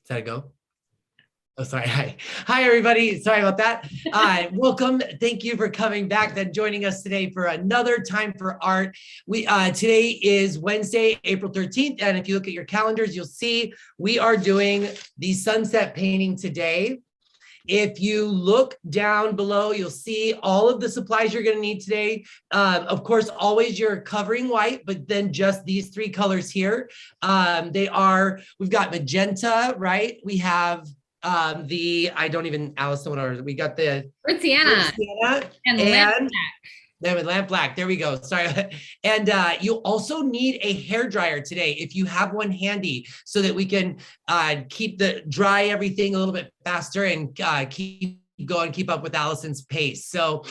Is that a go? Oh, sorry. Hi, everybody. Sorry about that. Welcome. Thank you for coming back and joining us today for another Time for Art. Today is Wednesday, April 13th. And if you look at your calendars, you'll see we are doing the sunset painting today. If you look down below, you'll see all of the supplies you're going to need today. Of course, always your covering white, but then just these three colors here. We've got magenta, right? We have Allison, what are we got the Sienna and and lamp black. There we go. Sorry. And you'll also need a hair dryer today if you have one handy, so that we can dry everything a little bit faster and keep up with Allison's pace. So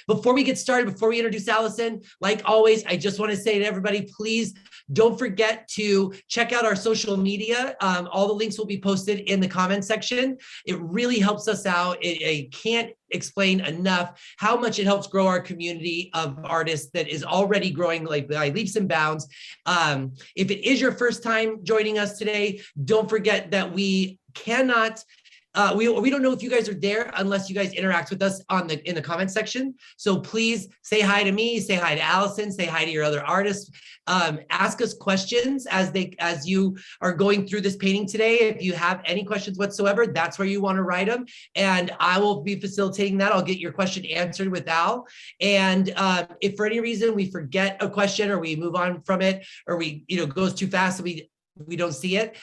before we get started, before we introduce Allison, like always, I just want to say to everybody, please don't forget to check out our social media. All the links will be posted in the comment section. It really helps us out. I can't explain enough how much it helps grow our community of artists that is already growing like by leaps and bounds. If it is your first time joining us today, don't forget that we cannot we don't know if you guys are there unless you guys interact with us in the comment section. So please say hi to me, say hi to Allison, say hi to your other artists. Ask us questions as you are going through this painting today. If you have any questions whatsoever, that's where you want to write them, and I will be facilitating that. I'll get your question answered with Al. And if for any reason we forget a question or we move on from it, or we goes too fast and we don't see it,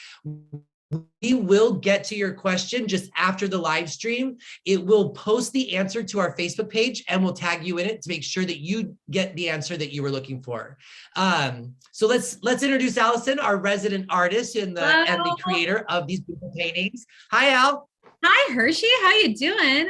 we will get to your question just after the live stream. It will post the answer to our Facebook page and we'll tag you in it to make sure that you get the answer that you were looking for. So let's introduce Allison, our resident artist and the creator of these beautiful paintings. Hi, Al. Hi, Hershey. How you doing?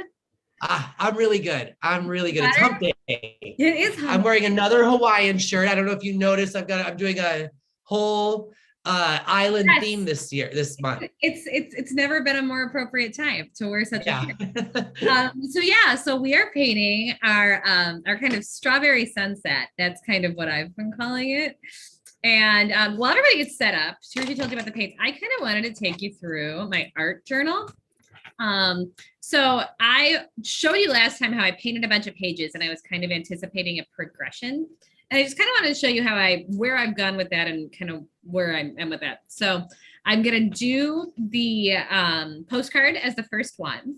I'm really good. It's hump day. It is hump day. I'm wearing another Hawaiian shirt. I don't know if you noticed, I'm doing a whole island theme this month. It's never been a more appropriate time to wear such a shirt. So we are painting our kind of strawberry sunset. That's kind of what I've been calling it. And while everybody gets set up, Sergio told you about the paints, I kind of wanted to take you through my art journal. So I showed you last time how I painted a bunch of pages and I was kind of anticipating a progression. And I just kind of wanted to show you where I've gone with that and kind of where I am with that. So I'm going to do the postcard as the first one.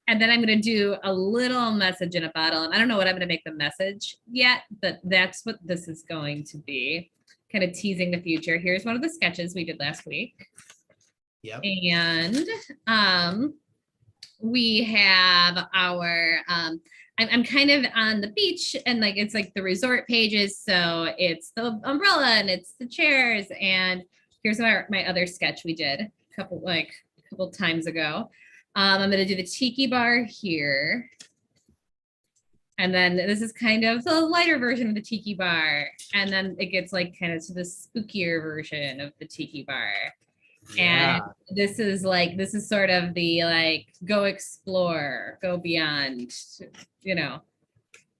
And then I'm going to do a little message in a bottle. And I don't know what I'm going to make the message yet, but that's what this is going to be. Kind of teasing the future. Here's one of the sketches we did last week. Yep. And we have our... I'm kind of on the beach and it's like the resort pages. So it's the umbrella and it's the chairs. And here's my other sketch we did a couple times ago. I'm going to do the tiki bar here. And then this is kind of the lighter version of the tiki bar. And then it gets kind of to the spookier version of the tiki bar. Yeah. And this is sort of the go explore, go beyond,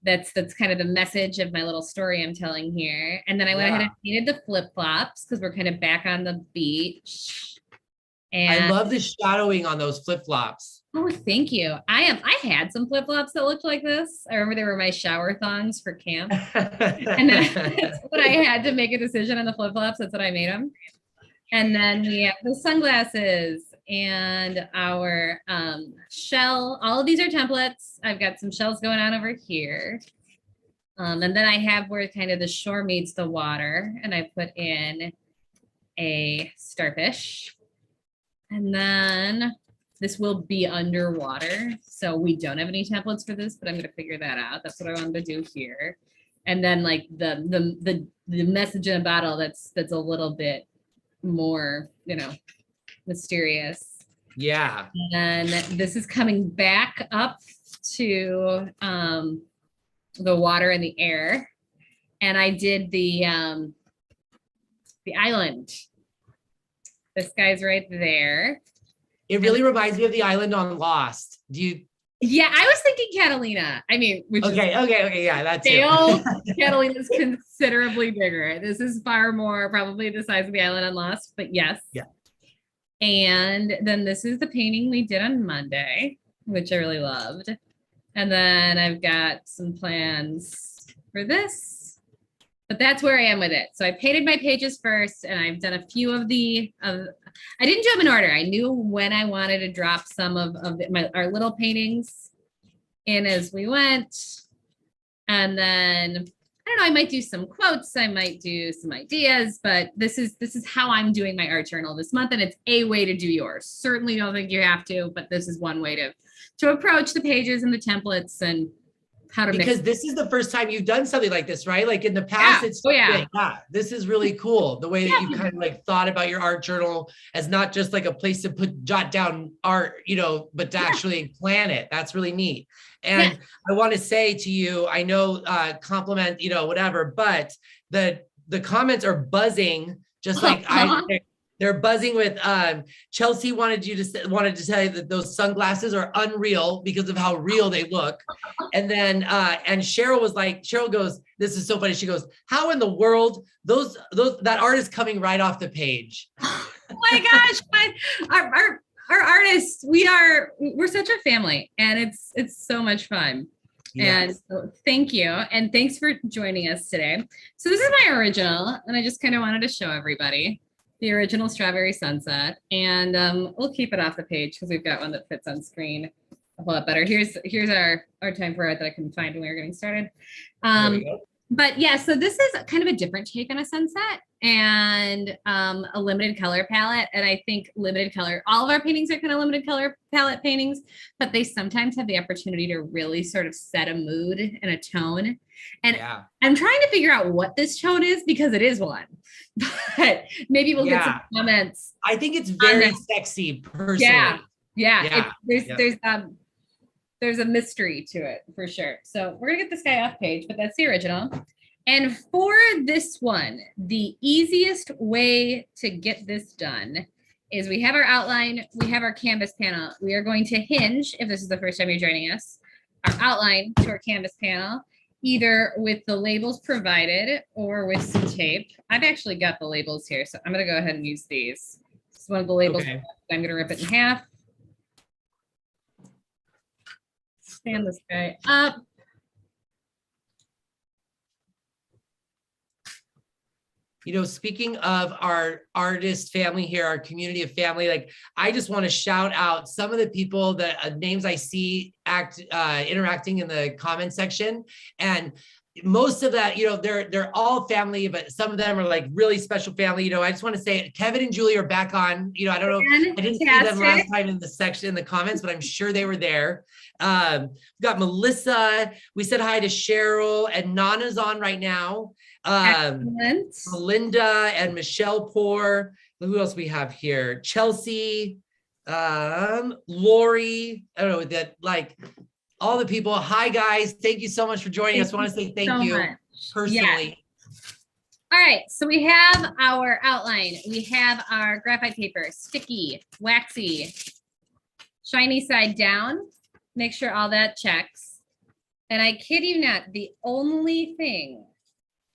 that's kind of the message of my little story I'm telling here. And then I went ahead and painted the flip-flops because we're kind of back on the beach. And I love the shadowing on those flip-flops. Oh, thank you. I had some flip-flops that looked like this. I remember they were my shower thongs for camp. And that's what I had to make a decision on the flip-flops. That's what I made them. And then we have the sunglasses and our shell. All of these are templates. I've got some shells going on over here. And then I have where kind of the shore meets the water. And I put in a starfish. And then this will be underwater. So we don't have any templates for this, but I'm going to figure that out. That's what I wanted to do here. And then the message in a bottle that's a little bit more mysterious. Yeah. And this is coming back up to the water and the air, and I did the island. This guy's right there. It really reminds me of the island on Lost. Yeah, I was thinking Catalina. I mean, okay, yeah, that's Dale. Catalina's considerably bigger. This is far more probably the size of the island on Lost, but yes. Yeah. And then this is the painting we did on Monday, which I really loved. And then I've got some plans for this, but that's where I am with it. So I painted my pages first, and I've done a few of I didn't do them in order. I knew when I wanted to drop some of our little paintings in as we went. And then I don't know, I might do some quotes, I might do some ideas, but this is how I'm doing my art journal this month, and it's a way to do yours. Certainly don't think you have to, but this is one way to approach the pages and the templates and how to because this is the first time you've done something like this, right? Like in the past, it's this is really cool. The way that you kind of like thought about your art journal as not just like a place to jot down art, you know, but to actually plan it. That's really neat. And I want to say to you, I know compliment, you know, whatever, but the comments are buzzing, just like they're buzzing with Chelsea wanted to tell you that those sunglasses are unreal because of how real they look. And then and Cheryl was like, Cheryl goes, this is so funny. She goes, how in the world that art is coming right off the page. Oh my gosh, our artists, we're such a family, and it's so much fun. Yes. And so thank you. And thanks for joining us today. So this is my original, and I just kind of wanted to show everybody the original Strawberry Sunset. And we'll keep it off the page because we've got one that fits on screen a whole lot better. Here's our time for art that I couldn't find when we were getting started. But yeah, so this is kind of a different take on a sunset and a limited color palette. And I think limited color, all of our paintings are kind of limited color palette paintings, but they sometimes have the opportunity to really sort of set a mood and a tone. And I'm trying to figure out what this tone is because it is one, but maybe we'll get some comments. I think it's very sexy personally. There's a mystery to it for sure. So we're gonna get this guy off page, but that's the original. And for this one, the easiest way to get this done is we have our outline, we have our canvas panel. We are going to hinge, if this is the first time you're joining us, our outline to our canvas panel, either with the labels provided or with some tape. I've actually got the labels here, so I'm gonna go ahead and use these. This is one of the labels. Okay. I'm gonna rip it in half. Stand this guy up. You know, speaking of our artist family here, our community of family, like I just want to shout out some of the people that names I see interacting in the comment section. And most of that, you know, they're all family, but some of them are like really special family. You know, I just want to say Kevin and Julie are back on. You know, I don't know, I didn't see them last time in the section in the comments, but I'm sure they were there. We've got Melissa. We said hi to Cheryl, and Nana's on right now. Melinda and Michelle Poor. Who else we have here? Chelsea, Lori. I don't know that, like all the people. Hi guys, thank you so much for joining us. I want to say thank you personally. All right, so we have our outline. We have our graphite paper, sticky, waxy, shiny side down. Make sure all that checks. And I kid you not, the only thing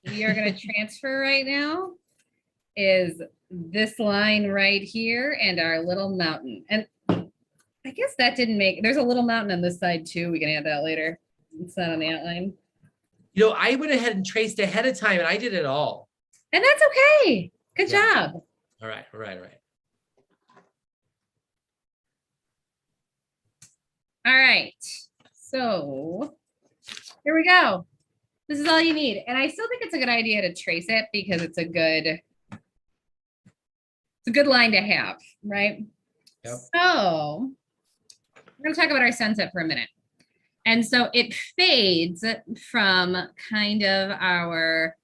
we are going to transfer right now is this line right here and our little mountain. And I guess that didn't make, there's a little mountain on this side too. We can add that later. It's not on the outline. You know, I went ahead and traced ahead of time and I did it all. And that's okay. Good job. All right. All right. So here we go. This is all you need. And I still think it's a good idea to trace it because it's a good line to have, right? Yep. So we're going to talk about our sunset for a minute. And so it fades from kind of our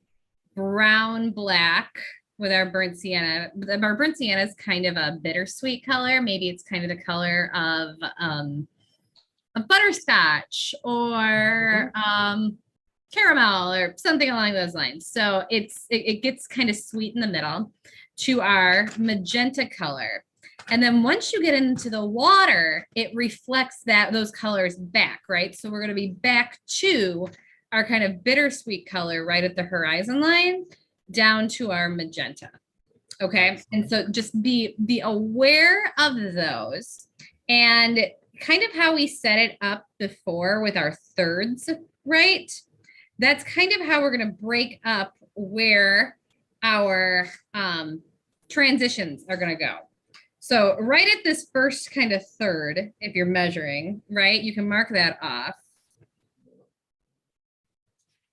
brown black with our burnt sienna. Our burnt sienna is kind of a bittersweet color. Maybe it's kind of the color of a butterscotch or caramel or something along those lines. So it gets kind of sweet in the middle to our magenta color. And then once you get into the water, it reflects those colors back, right? So we're going to be back to our kind of bittersweet color right at the horizon line down to our magenta. Okay. And so just be aware of those, and kind of how we set it up before with our thirds, right? That's kind of how we're going to break up where our transitions are going to go. So right at this first kind of third, if you're measuring, right, you can mark that off.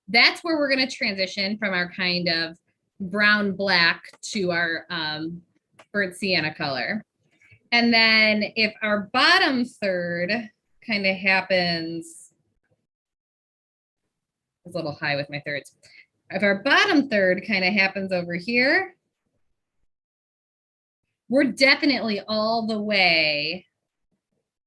That's where we're going to transition from our kind of brown black to our burnt sienna color. And then if our bottom third kind of happens, it's a little high with my thirds. If our bottom third kind of happens over here, we're definitely all the way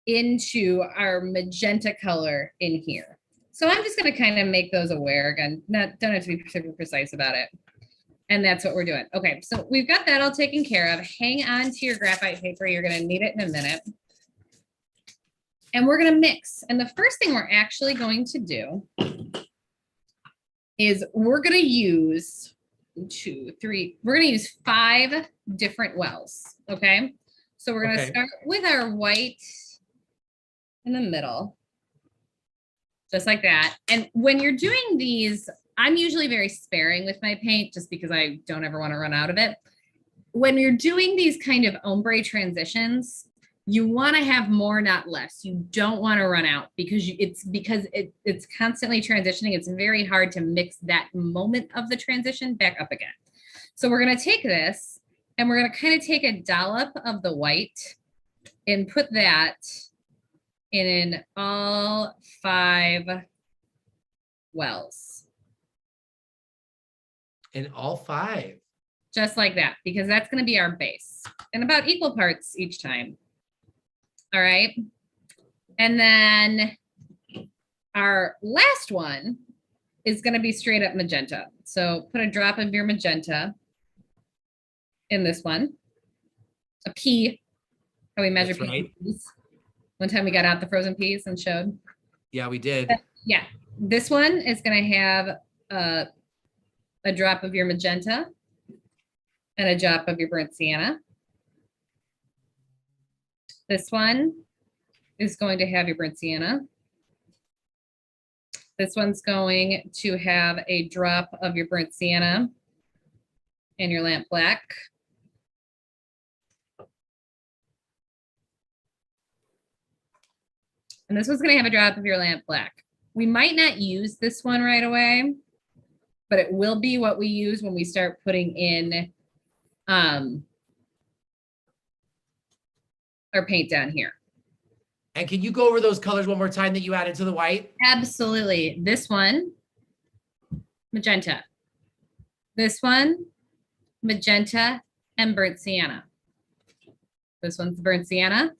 into our magenta color in here. So I'm just going to kind of make those aware again. Don't have to be super precise about it. And that's what we're doing. Okay, so we've got that all taken care of. Hang on to your graphite paper. You're going to need it in a minute. And we're going to mix. And the first thing we're actually going to do is we're going to use we're going to use 5 different wells. Okay, so we're going to start with our white in the middle, just like that. And when you're doing these, I'm usually very sparing with my paint just because I don't ever want to run out of it. When you're doing these kind of ombre transitions, you want to have more, not less. You don't want to run out because it's constantly transitioning. It's very hard to mix that moment of the transition back up again. So we're going to take this and we're going to kind of take a dollop of the white and put that in all 5 wells. In all 5. Just like that, because that's going to be our base, and about equal parts each time. All right. And then our last one is going to be straight up magenta. So put a drop of your magenta in this one. A pea. How we measure peas. One time we got out the frozen peas and showed. Yeah, we did. Yeah. This one is going to have a drop of your magenta and a drop of your burnt sienna. This one is going to have your burnt sienna. This one's going to have a drop of your burnt sienna and your lamp black. And this one's going to have a drop of your lamp black. We might not use this one right away, but it will be what we use when we start putting in our paint down here. And can you go over those colors one more time that you added to the white? Absolutely. This one, magenta. This one, magenta and burnt sienna. This one's burnt sienna.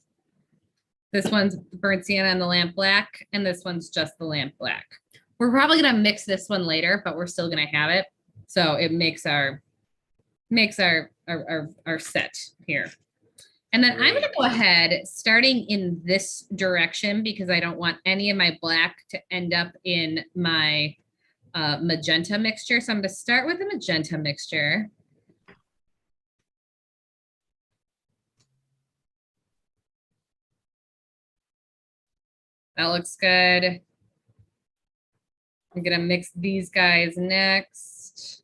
This one's burnt sienna and the lamp black. And this one's just the lamp black. We're probably going to mix this one later, but we're still going to have it. So it makes our set here. And then I'm going to go ahead starting in this direction because I don't want any of my black to end up in my magenta mixture. So I'm going to start with the magenta mixture. That looks good. I'm going to mix these guys next.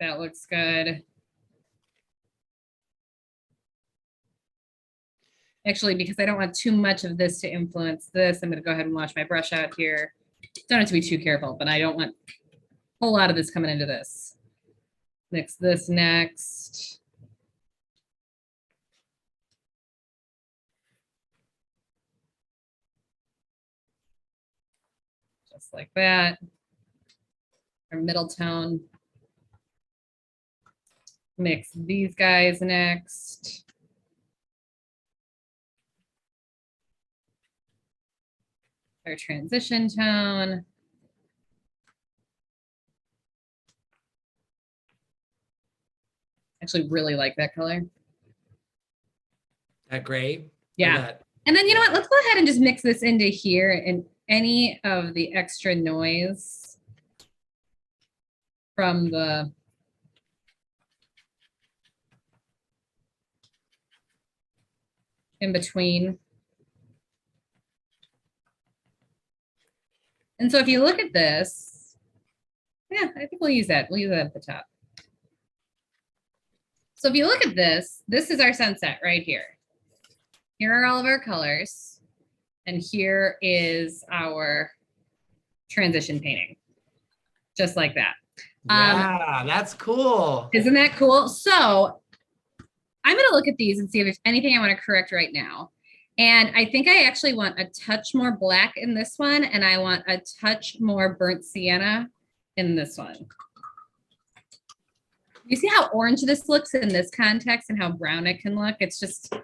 That looks good. Actually, because I don't want too much of this to influence this, I'm going to go ahead and wash my brush out here. Don't have to be too careful, but I don't want a whole lot of this coming into this. Mix this next. Just like that. Our middle tone. Mix these guys next. Our transition tone. Actually really like that color. That gray? Yeah. That And then, you know what, let's go ahead and just mix this into here and any of the extra noise from the in between. And so if you look at this, yeah, I think we'll use that. We'll use that at the top. So if you look at this, this is our sunset right here. Here are all of our colors. And here is our transition painting, just like that. Yeah, that's cool. Isn't that cool? So I'm going to look at these and see if there's anything I want to correct right now. And I think I actually want a touch more black in this one, and I want a touch more burnt sienna in this one. You see how orange this looks in this context and how brown it can look? It's just,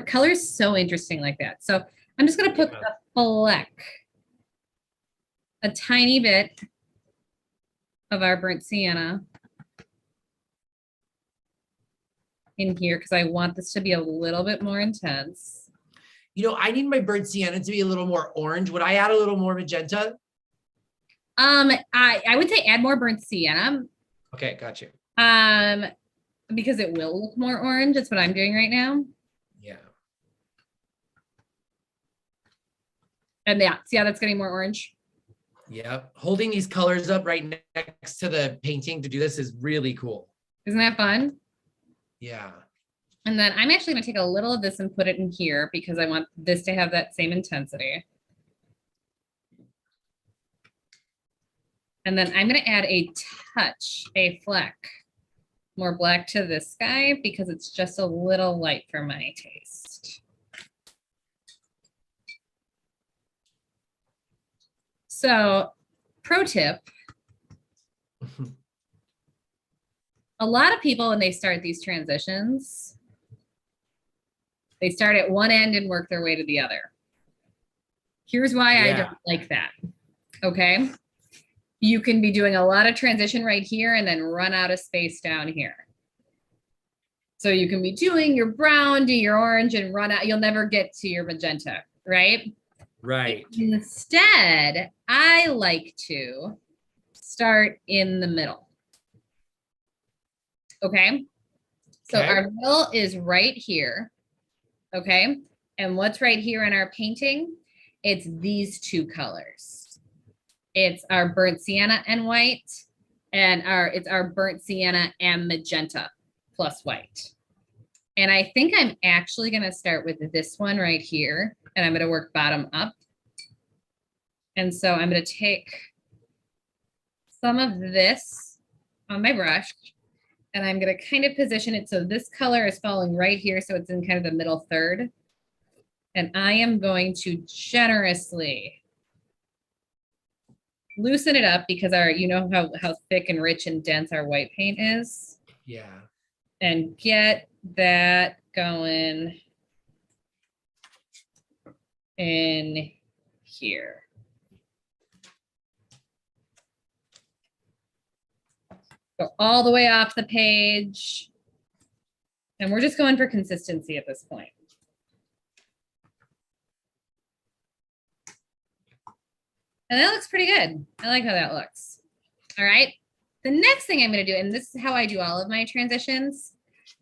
color is so interesting like that. So I'm just going to put a fleck, a tiny bit of our burnt sienna in here because I want this to be a little bit more intense. You know, I need my burnt sienna to be a little more orange. Would I add a little more magenta? I would say add more burnt sienna. Okay, got you. Because it will look more orange. That's what I'm doing right now. Yeah. And yeah, see how that's getting more orange? Yep. Holding these colors up right next to the painting to do this is really cool. Isn't that fun? Yeah. And then I'm actually going to take a little of this and put it in here because I want this to have that same intensity. And then I'm going to add a touch, a fleck, more black to this guy because it's just a little light for my taste. So, pro tip. A lot of people, when they start these transitions, they start at one end and work their way to the other. Here's why I don't like that. Okay. You can be doing a lot of transition right here and then run out of space down here. So you can be doing your brown, do your orange and run out. You'll never get to your magenta, right? Right. Instead, I like to start in the middle. Okay. So our middle is right here. Okay. And what's right here in our painting? It's these two colors. It's our burnt sienna and white, and it's our burnt sienna and magenta plus white. And I think I'm actually going to start with this one right here, and I'm going to work bottom up. And so I'm going to take some of this on my brush, and I'm going to kind of position it so this color is falling right here, so it's in kind of the middle third. And I am going to generously loosen it up because you know how thick and rich and dense our white paint is. Yeah. And get that going in here. Go all the way off the page. And we're just going for consistency at this point. And that looks pretty good. I like how that looks. All right. The next thing I'm going to do, and this is how I do all of my transitions.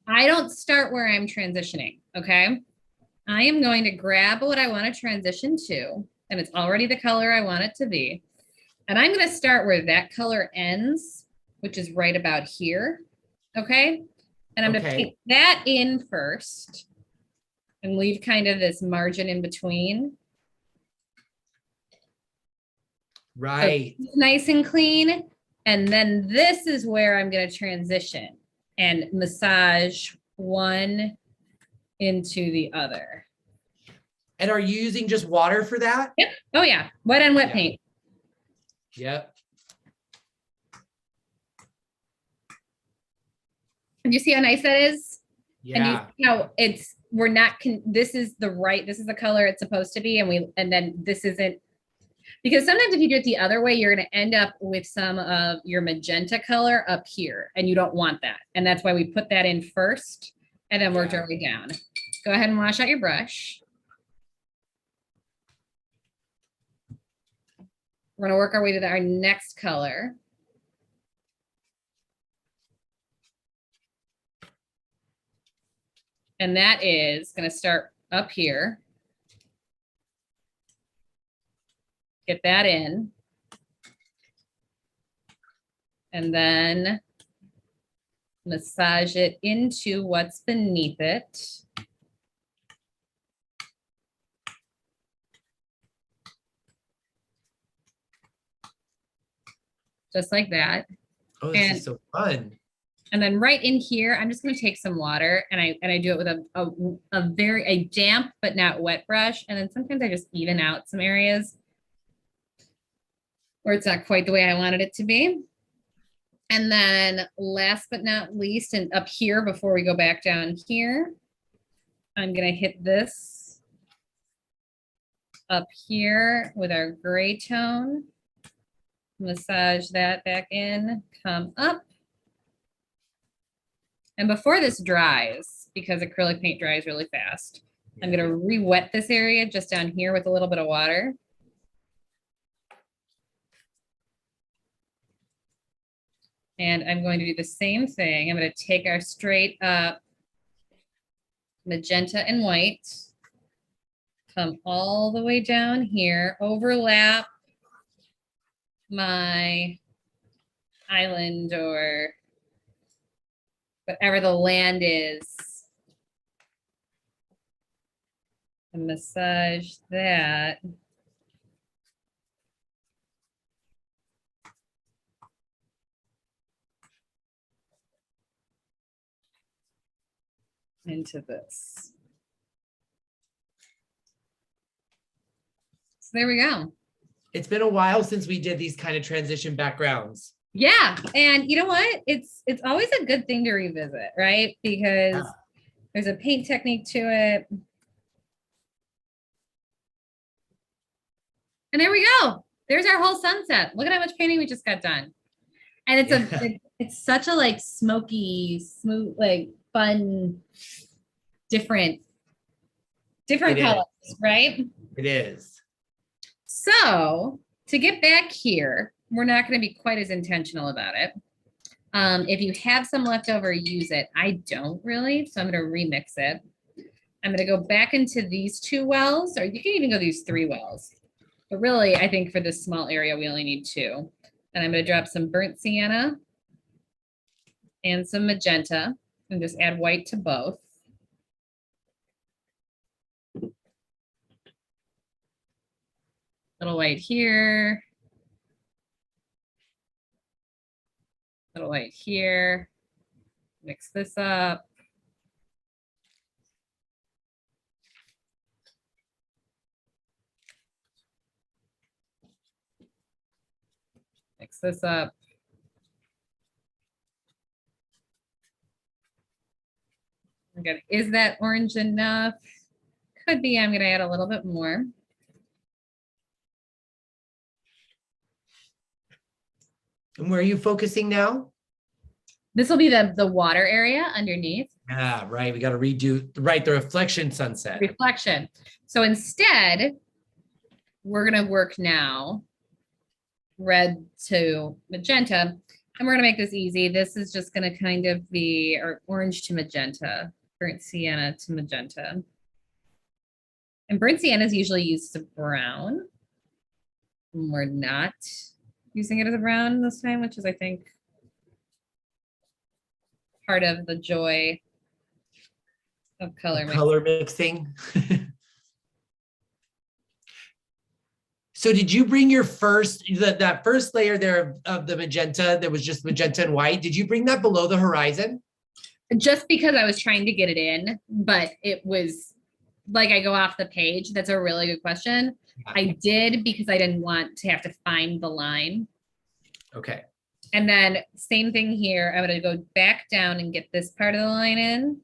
I don't start where I'm transitioning. Okay. I am going to grab what I want to transition to, and it's already the color I want it to be. And I'm going to start where that color ends, which is right about here. Okay. And I'm going to paint that in first and leave kind of this margin in between. Right. So nice and clean. And then this is where I'm going to transition and massage one into the other. And are you using just water for that? Yep. Oh yeah. Wet and wet paint. Yep. And you see how nice that is? Yeah. And you see how this is the color it's supposed to be. And then this isn't. Because sometimes if you do it the other way, you're going to end up with some of your magenta color up here, and you don't want that. And that's why we put that in first and then worked our way down. Go ahead and wash out your brush. We're gonna work our way to our next color. And that is gonna start up here. Get that in. And then massage it into what's beneath it. Just like that. Oh, this is so fun. And then right in here, I'm just going to take some water and I do it with a damp but not wet brush. And then sometimes I just even out some areas where it's not quite the way I wanted it to be. And then last but not least, and up here before we go back down here, I'm going to hit this up here with our gray tone. Massage that back in, come up. And before this dries, because acrylic paint dries really fast, I'm going to re-wet this area just down here with a little bit of water. And I'm going to do the same thing. I'm going to take our straight up magenta and white, come all the way down here, overlap my island or whatever the land is, and massage that. Into this. So there we go. It's been a while since we did these kind of transition backgrounds. Yeah. And you know what? It's always a good thing to revisit, right? Because there's a paint technique to it. And there we go. There's our whole sunset. Look at how much painting we just got done. And it's it's such a like smoky, smooth, like fun, different colors, right? It is. So to get back here, we're not going to be quite as intentional about it. If you have some leftover, use it. I don't really, so I'm going to remix it. I'm going to go back into these 2 wells, or you can even go these 3 wells. But really, I think for this small area, we only need 2. And I'm going to drop some burnt sienna and some magenta and just add white to both. Little white here. Little white here. Mix this up. Mix this up. Again, is that orange enough? Could be. I'm going to add a little bit more. And where are you focusing now? This will be the water area underneath. Yeah, right. We got to redo, right, the reflection sunset. Reflection. So instead, we're going to work now red to magenta, and we're going to make this easy. This is just going to kind of be or orange to magenta, burnt sienna to magenta. And burnt sienna is usually used to brown. We're not using it as a brown this time, which is, I think, part of the joy of color mixing. So did you bring your that first layer there of the magenta that was just magenta and white? Did you bring that below the horizon? Just because I was trying to get it in, but it was like I go off the page. That's a really good question. Yeah. I did because I didn't want to have to find the line. Okay. And then same thing here. I'm going to go back down and get this part of the line in.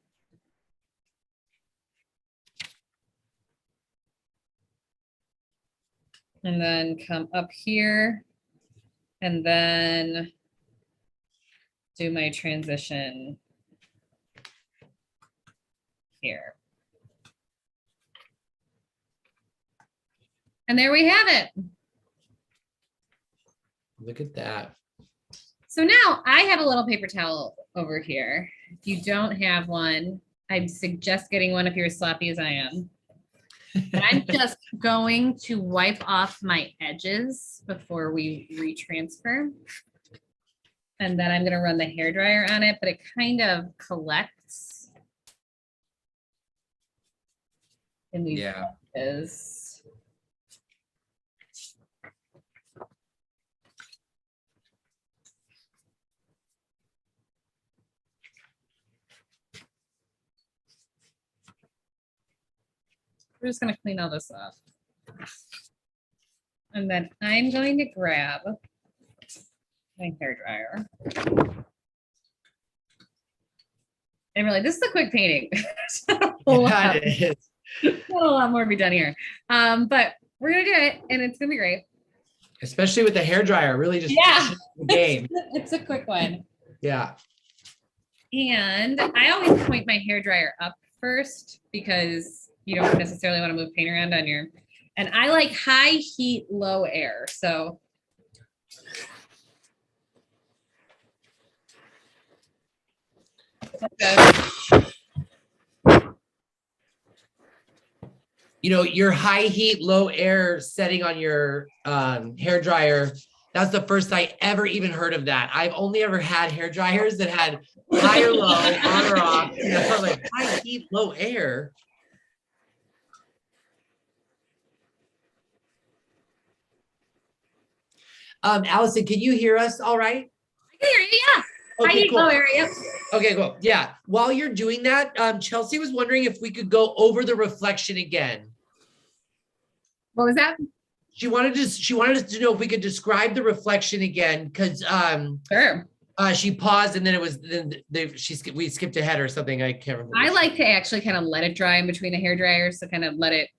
And then come up here and then do my transition here. And there we have it. Look at that. So now I have a little paper towel over here. If you don't have one, I'd suggest getting one if you're as sloppy as I am. And I'm just going to wipe off my edges before we retransfer. And then I'm going to run the hairdryer on it, but it kind of collects in these edges. We're just going to clean all this off. And then I'm going to grab my hairdryer. And really, this is a quick painting. Not a lot more to be done here. But we're going to do it, and it's going to be great. Especially with the hairdryer, really just the game. It's a quick one. Yeah. And I always point my hairdryer up first because you don't necessarily want to move paint around on your, and I like high heat, low air. So you know, your high heat, low air setting on your hair dryer. That's the first I ever even heard of that. I've only ever had hair dryers that had high or low, on or off, you know, like high heat, low air. Allison, can you hear us all right? I can hear you, yeah. Okay, cool. Low area. Okay, cool. Yeah. While you're doing that, Chelsea was wondering if we could go over the reflection again. What was that? She wanted us to know if we could describe the reflection again, because sure. She paused and then it was we skipped ahead or something. I can't remember. I like to actually kind of let it dry in between the hair dryers, so kind of let it.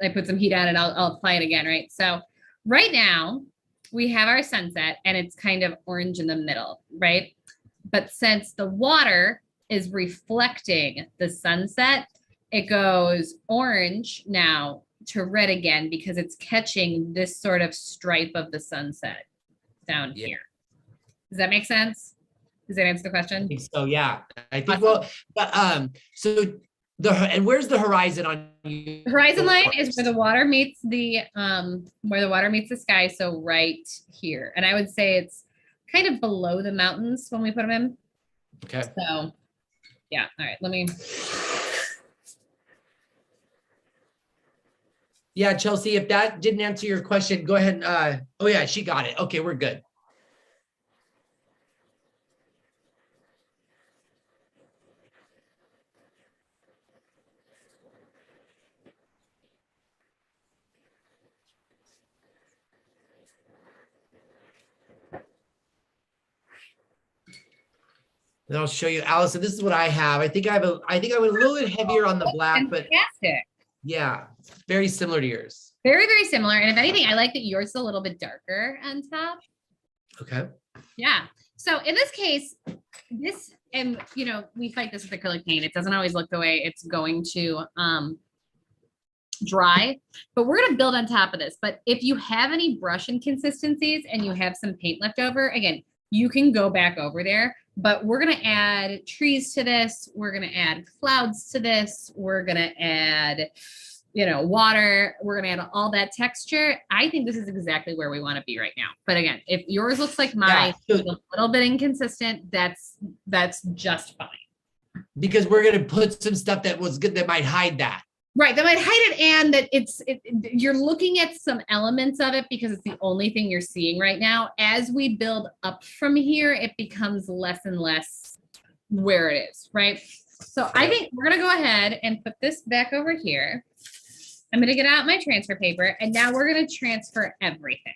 I put some heat on it. I'll apply it again, right? So right now we have our sunset and it's kind of orange in the middle, right? But since the water is reflecting the sunset, it goes orange now to red again because it's catching this sort of stripe of the sunset down here. Does that make sense? Does that answer the question? I think so, yeah. I think, well, but, so and where's the horizon on you? The horizon line is where the water meets the sky. So right here. And I would say it's kind of below the mountains when we put them in. Okay. So yeah. All right. Let me. Yeah, Chelsea, if that didn't answer your question, go ahead. Oh yeah, she got it. Okay, we're good. And I'll show you, Allison. This is what I have. I think I went a little bit heavier on the black, Fantastic. but yeah, very similar to yours. Very, very similar. And if anything, I like that yours is a little bit darker on top. Okay. Yeah. So in this case, and you know, we fight this with acrylic paint. It doesn't always look the way it's going to dry, but we're going to build on top of this. But if you have any brush inconsistencies and you have some paint left over, again, you can go back over there, but we're going to add trees to this. We're going to add clouds to this. We're going to add, you know, water. We're going to add all that texture. I think this is exactly where we want to be right now. But again, if yours looks like mine, a little bit inconsistent, that's just fine. Because we're going to put some stuff that was good that might hide that. Right, that might hide it, and that you're looking at some elements of it because it's the only thing you're seeing right now. As we build up from here, it becomes less and less where it is, right? So I think we're gonna go ahead and put this back over here. I'm gonna get out my transfer paper, and now we're gonna transfer everything.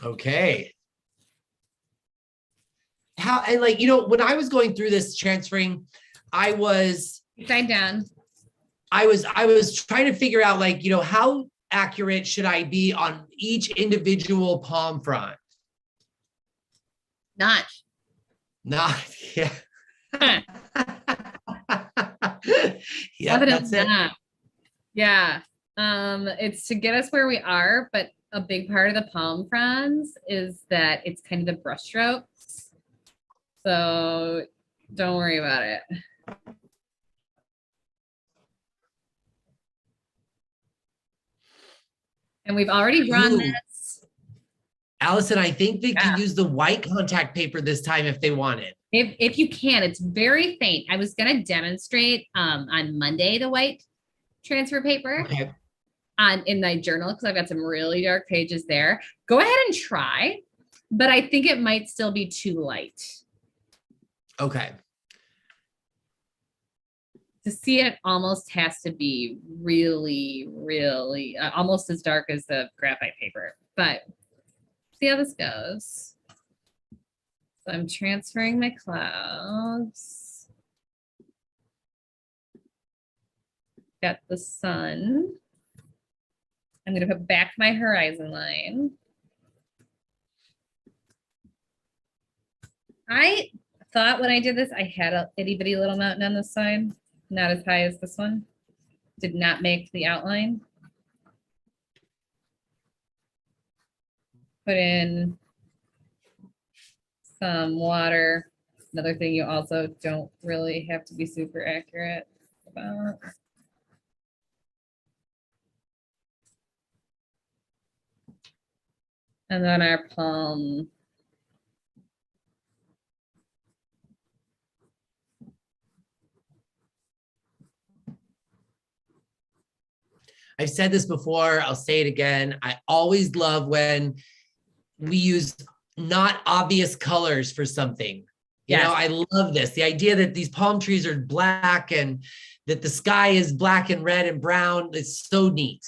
Okay. How, and like, you know, when I was going through this transferring, I was side down. I was trying to figure out, like, you know, how accurate should I be on each individual palm front? Not, yeah. Yeah, evidence that's it. not. Yeah. It's to get us where we are, but a big part of the palm fronds is that it's kind of the brush strokes. So don't worry about it. And we've already drawn Ooh. this. Allison, I think they can use the white contact paper this time if they want it. If you can, it's very faint. I was going to demonstrate on Monday the white transfer paper. Okay. In my journal because I've got some really dark pages there. Go ahead and try, but I think it might still be too light. Okay. To see it almost has to be really, really almost as dark as the graphite paper, but see how this goes. So I'm transferring my clouds. Got the sun. I'm going to put back my horizon line. I thought when I did this, I had a itty bitty little mountain on this side, not as high as this one. Did not make the outline. Put in some water. Another thing you also don't really have to be super accurate about. And then our palm. I've said this before, I'll say it again. I always love when we use not obvious colors for something. You know, I love this. The idea that these palm trees are black and that the sky is black and red and brown. It's so neat.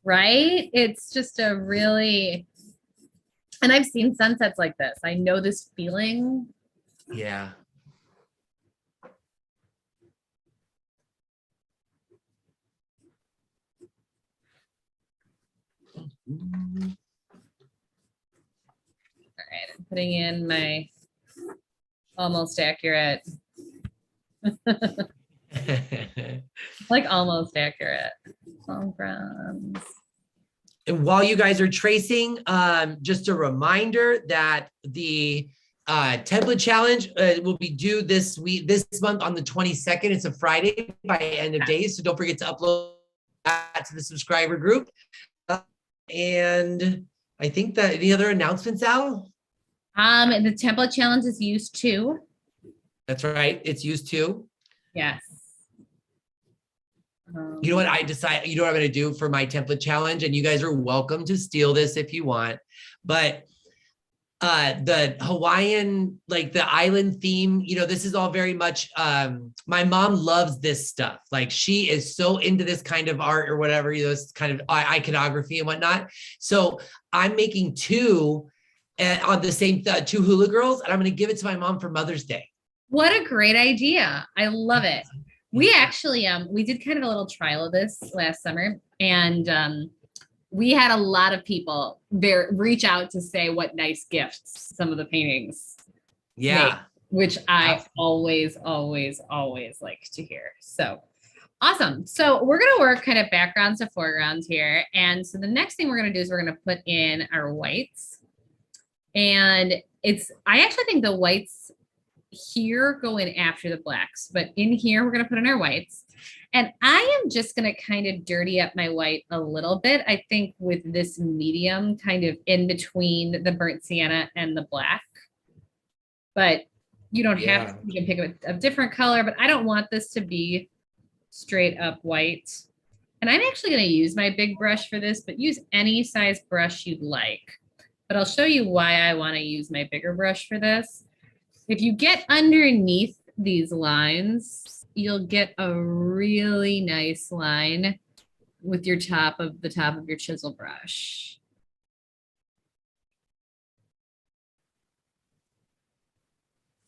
Right? It's just a really, and I've seen sunsets like this. I know this feeling. Yeah. All right, I'm putting in my almost accurate, like almost accurate palm fronds. And while you guys are tracing, just a reminder that the template challenge will be due this month on the 22nd. It's a Friday by end of day. So don't forget to upload that to the subscriber group. And I think that any other announcements, Al? The template challenge is used too. That's right. It's used too. Yes. You know what I decide, you know what I'm going to do for my template challenge, and you guys are welcome to steal this if you want, but the Hawaiian, like the island theme, you know, this is all very much, my mom loves this stuff. Like she is so into this kind of art or whatever, you know, this kind of iconography and whatnot. So I'm making two on the same, two hula girls, and I'm going to give it to my mom for Mother's Day. What a great idea. I love it. We actually, we did kind of a little trial of this last summer, and we had a lot of people reach out to say what nice gifts some of the paintings make, which I always like to hear. So awesome. So we're going to work kind of backgrounds to foregrounds here. And so the next thing we're going to do is we're going to put in our whites. And I actually think the whites here go in after the blacks, but in here we're going to put in our whites. And I am just going to kind of dirty up my white a little bit. I think with this medium kind of in between the burnt sienna and the black, but you don't have to, you can pick a different color, but I don't want this to be straight up white. And I'm actually going to use my big brush for this, but use any size brush you'd like. But I'll show you why I want to use my bigger brush for this. If you get underneath these lines, you'll get a really nice line with your top of your chisel brush.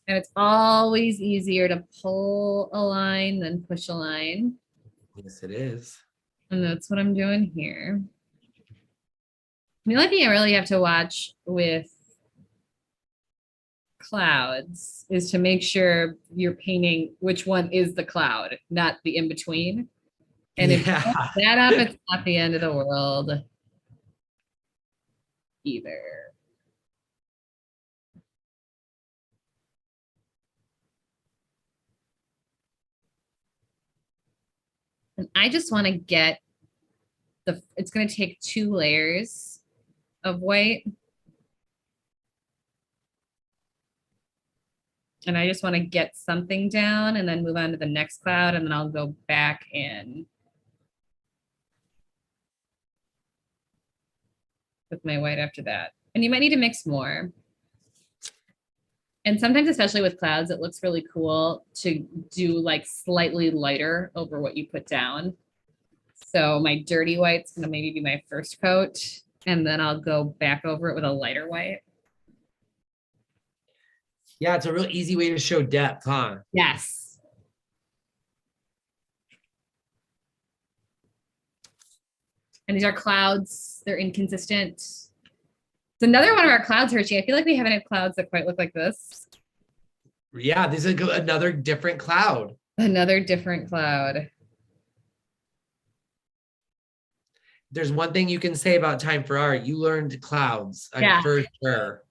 And it's always easier to pull a line than push a line. Yes, it is. And that's what I'm doing here. The only thing I really have to watch with clouds is to make sure you're painting which one is the cloud, not the in-between. And if you mess that up, it's not the end of the world. either. And I just want to get it's going to take 2 layers of white. And I just want to get something down and then move on to the next cloud, and then I'll go back in with my white after that. And you might need to mix more. And sometimes, especially with clouds, it looks really cool to do like slightly lighter over what you put down. So my dirty white's gonna maybe be my first coat, and then I'll go back over it with a lighter white. Yeah, it's a real easy way to show depth, huh? Yes. And these are clouds, they're inconsistent. It's another one of our clouds, Hershey. I feel like we haven't had clouds that quite look like this. Yeah, this is another different cloud. Another different cloud. There's one thing you can say about Time for Art. You learned clouds, Yeah. for sure.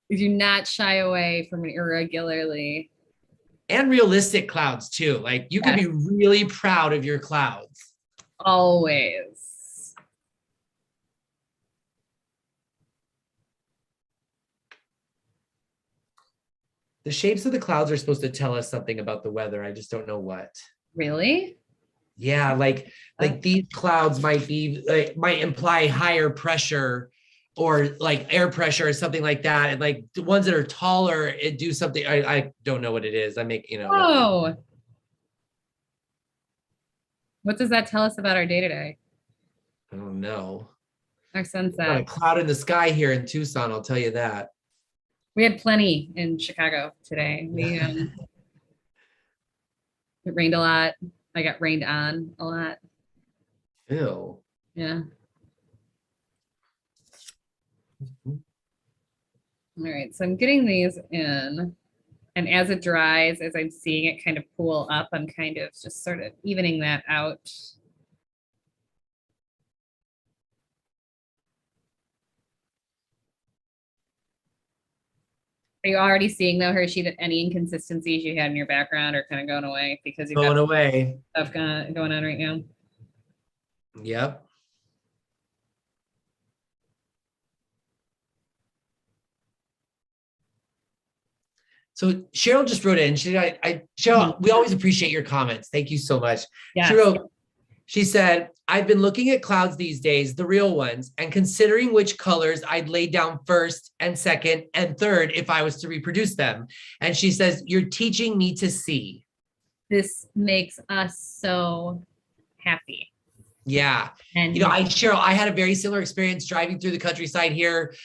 Do not shy away from an irregularly. And realistic clouds too. Like you can be really proud of your clouds. Always. The shapes of the clouds are supposed to tell us something about the weather. I just don't know what. Really? Yeah, like these clouds might imply higher pressure or like air pressure or something like that. And like the ones that are taller, it do something. I don't know what it is. I make, Oh. What does that tell us about our day-to-day? I don't know. Our sunset. Not a cloud in the sky here in Tucson, I'll tell you that. We had plenty in Chicago today. It rained a lot. I got rained on a lot. Ew. Yeah. All right, so I'm getting these in, and as it dries, as I'm seeing it kind of pool up, I'm kind of just sort of evening that out. Are you already seeing though, Hershey, that any inconsistencies you had in your background are kind of going away because you've Going got away. stuff going on right now? Yep. So Cheryl just wrote in. Cheryl, we always appreciate your comments. Thank you so much. Yes. She said, I've been looking at clouds these days, the real ones, and considering which colors I'd lay down first and second and third if I was to reproduce them. And she says, you're teaching me to see. This makes us so happy. Yeah. And Cheryl, I had a very similar experience driving through the countryside here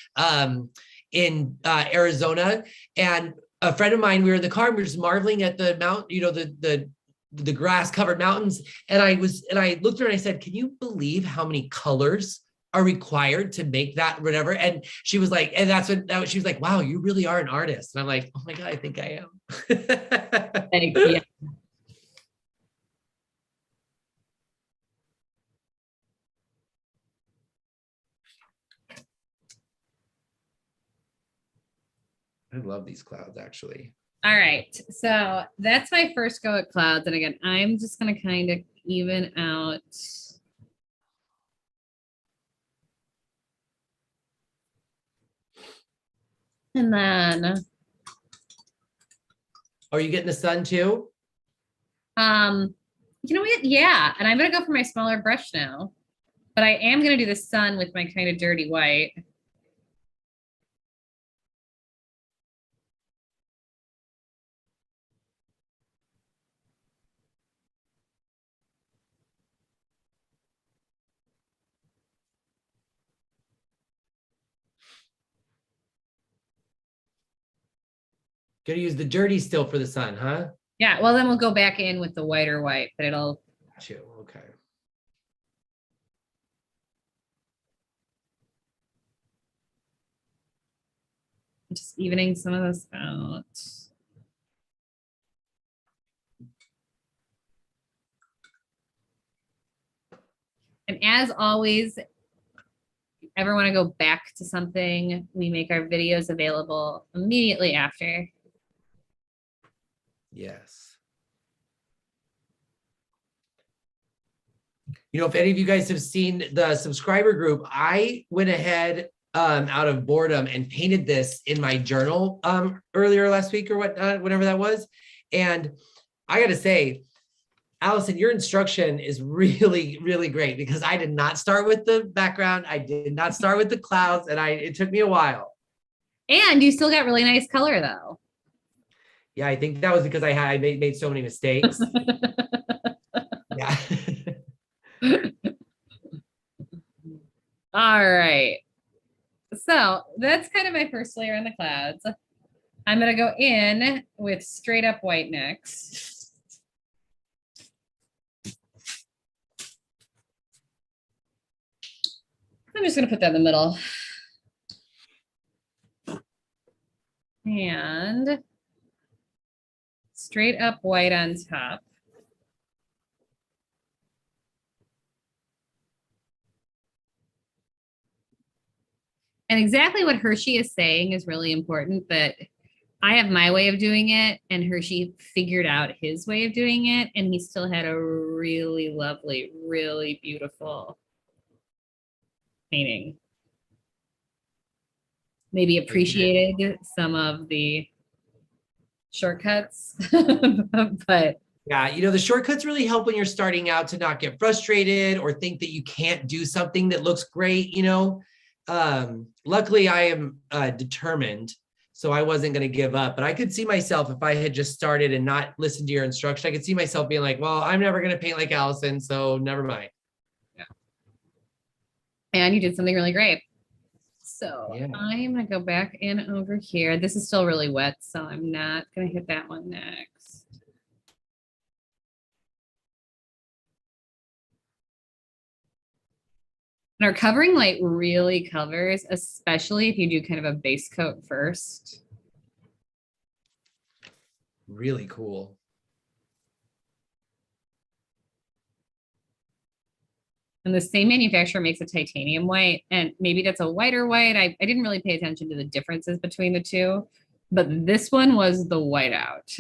in Arizona. And a friend of mine, we were in the car and we were just marveling at the mountain, the grass covered mountains. And I looked at her and I said, can you believe how many colors are required to make that, whatever? And she was like, she was like, wow, you really are an artist. And I'm like, oh my God, I think I am. yeah. I love these clouds, actually. All right, so that's my first go at clouds. And again, I'm just going to kind of even out. And then. Are you getting the sun too? You know what? Yeah, and I'm going to go for my smaller brush now. But I am going to do the sun with my kind of dirty white. Gonna use the dirty still for the sun, huh? Yeah, well, then we'll go back in with the whiter white, but it'll. Okay. Just evening some of this out. And as always, ever want to go back to something, we make our videos available immediately after. Yes. You know, if any of you guys have seen the subscriber group, I went ahead out of boredom and painted this in my journal earlier last week or whatever that was. And I got to say, Allison, your instruction is really, really great because I did not start with the background. I did not start with the clouds, and it took me a while. And you still got really nice color though. Yeah, I think that was because I made so many mistakes. Yeah. All right. So that's kind of my first layer in the clouds. I'm going to go in with straight up white next. I'm just going to put that in the middle. And straight up white on top. And exactly what Hershey is saying is really important, that I have my way of doing it and Hershey figured out his way of doing it. And he still had a really lovely, really beautiful painting. Maybe appreciated some of the shortcuts, but yeah, you know, the shortcuts really help when you're starting out to not get frustrated or think that you can't do something that looks great, you know. Luckily, I am determined, so I wasn't going to give up. But I could see myself, if I had just started and not listened to your instruction, I could see myself being like, well, I'm never going to paint like Allison, so never mind. Yeah. And you did something really great. So yeah. I'm going to go back in over here. This is still really wet, so I'm not going to hit that one next. And our covering light really covers, especially if you do kind of a base coat first. Really cool. And the same manufacturer makes a titanium white, and maybe that's a whiter white. I didn't really pay attention to the differences between the two, but this one was the whiteout.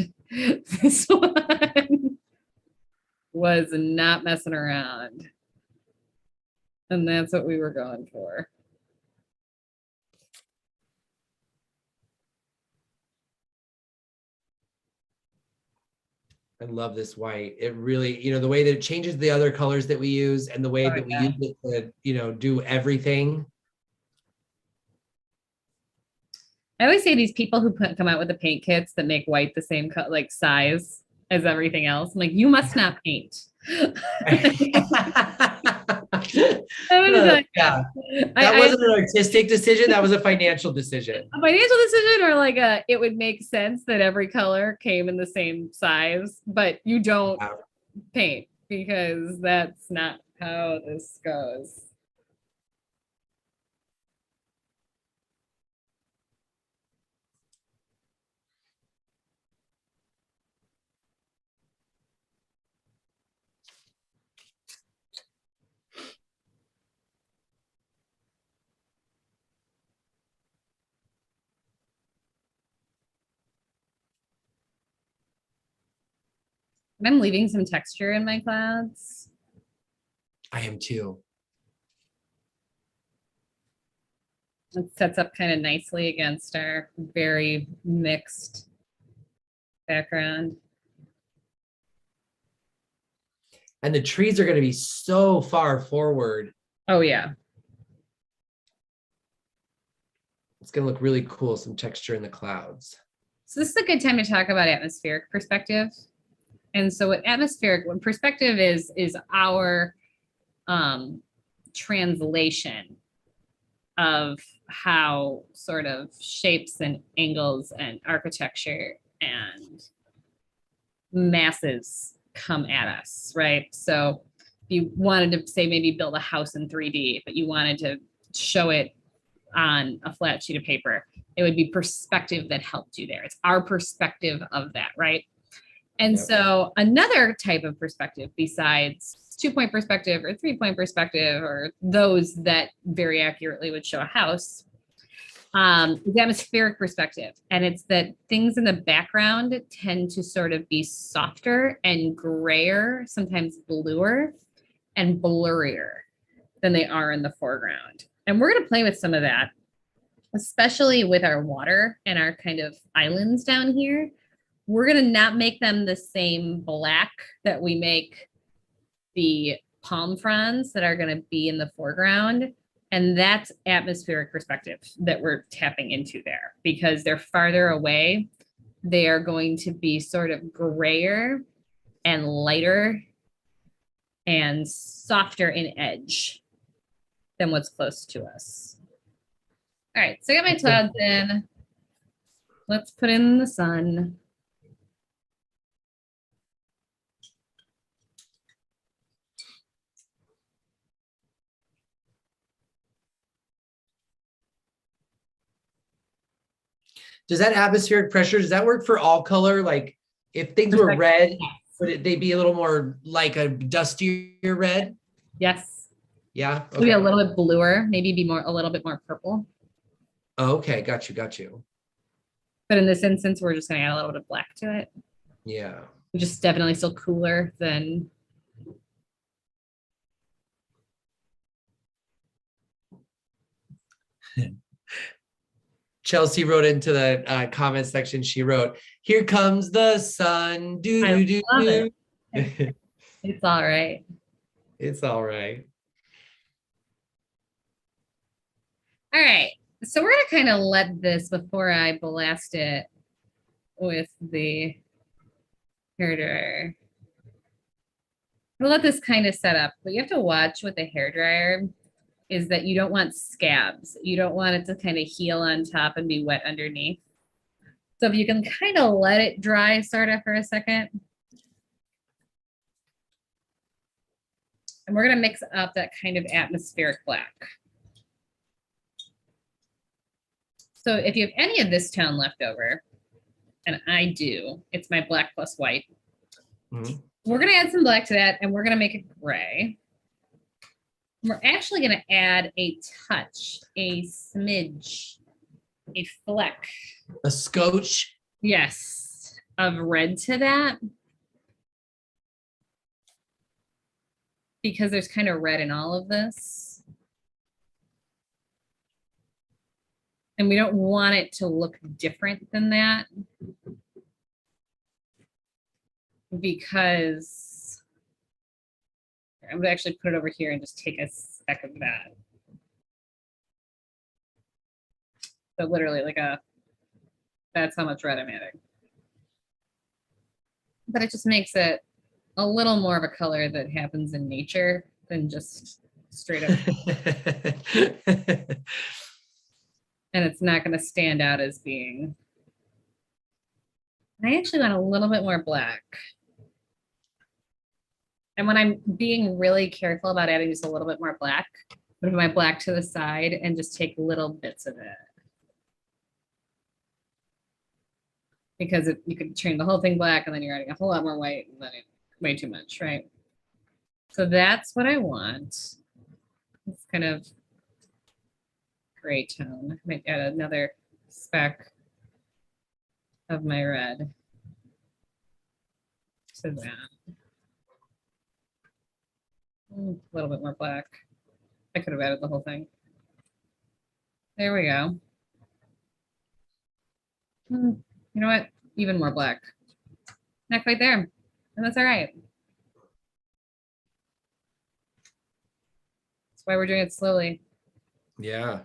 This one was not messing around. And that's what we were going for. I love this white. It really, you know, the way that it changes the other colors that we use and the way that we use it to, you know, do everything. I always say these people who come out with the paint kits that make white the same like size as everything else, I'm like, you must not paint. Yeah. That wasn't an artistic decision. That was a financial decision. A financial decision, or like it would make sense that every color came in the same size, but you don't paint because that's not how this goes. I'm leaving some texture in my clouds. I am too. It sets up kind of nicely against our very mixed background. And the trees are going to be so far forward. Oh, yeah. It's going to look really cool, some texture in the clouds. So this is a good time to talk about atmospheric perspective. And so what atmospheric, what perspective is our translation of how sort of shapes and angles and architecture and masses come at us, right? So if you wanted to say maybe build a house in 3D, but you wanted to show it on a flat sheet of paper, it would be perspective that helped you there. It's our perspective of that, right? And Yep. so another type of perspective besides 2-point perspective or 3-point perspective, or those that very accurately would show a house, is atmospheric perspective. And it's that things in the background tend to sort of be softer and grayer, sometimes bluer and blurrier than they are in the foreground. And we're going to play with some of that, especially with our water and our kind of islands down here. We're going to not make them the same black that we make the palm fronds that are going to be in the foreground. And that's atmospheric perspective that we're tapping into there, because they're farther away. They are going to be sort of grayer and lighter and softer in edge than what's close to us. All right, so I got my clouds in. Let's put in the sun. Does that atmospheric pressure, does that work for all color? Like if things were red, would they be a little more like a dustier red? Yes. Yeah. Okay. Maybe a little bit bluer, maybe be a little bit more purple. Oh, okay, got you. But in this instance, we're just gonna add a little bit of black to it. Yeah. Which is definitely still cooler than Chelsea wrote into the comment section, she wrote, "Here comes the sun, do do do do." It's all right. It's all right. All right, so we're gonna kind of let this, before I blast it with the hairdryer, we'll let this kind of set up, but you have to watch with the hairdryer is that you don't want scabs. You don't want it to kind of heal on top and be wet underneath. So if you can kind of let it dry sort of for a second. And we're gonna mix up that kind of atmospheric black. So if you have any of this tone left over, and I do, it's my black plus white. Mm-hmm. We're gonna add some black to that and we're gonna make it gray. We're actually gonna add a touch, a smidge, a fleck. A scotch? Yes, of red to that. Because there's kind of red in all of this. And we don't want it to look different than that. Because I'm gonna actually put it over here and just take a speck of that. So literally like that's how much red I'm adding. But it just makes it a little more of a color that happens in nature than just straight up. And it's not going to stand out as being. I actually want a little bit more black. And when I'm being really careful about adding just a little bit more black, I'm going to put my black to the side and just take little bits of it. Because you could turn the whole thing black and then you're adding a whole lot more white and then it's way too much, right? So that's what I want. It's kind of gray tone. I might add another speck of my red to that. A little bit more black. I could have added the whole thing. There we go. You know what? Even more black. Not quite there. And that's all right. That's why we're doing it slowly. Yeah.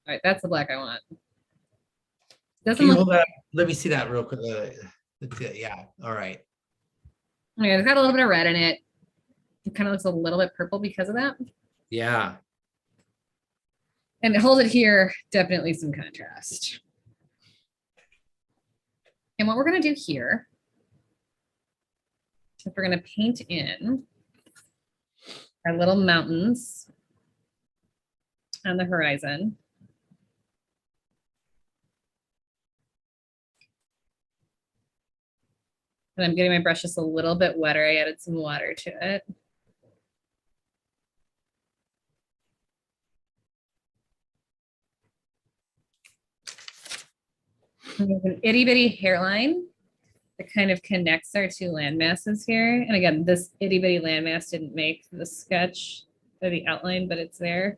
All right, that's the black I want. Can you hold that? Let me see that real quick. Yeah, all right. Okay, it's got a little bit of red in it. It kind of looks a little bit purple because of that. Yeah. And hold it here, definitely some contrast. And what we're going to do here is we're going to paint in our little mountains on the horizon. And I'm getting my brush just a little bit wetter. I added some water to it. And there's an itty bitty hairline that kind of connects our two land masses here. And again, this itty bitty landmass didn't make the sketch or the outline, but it's there.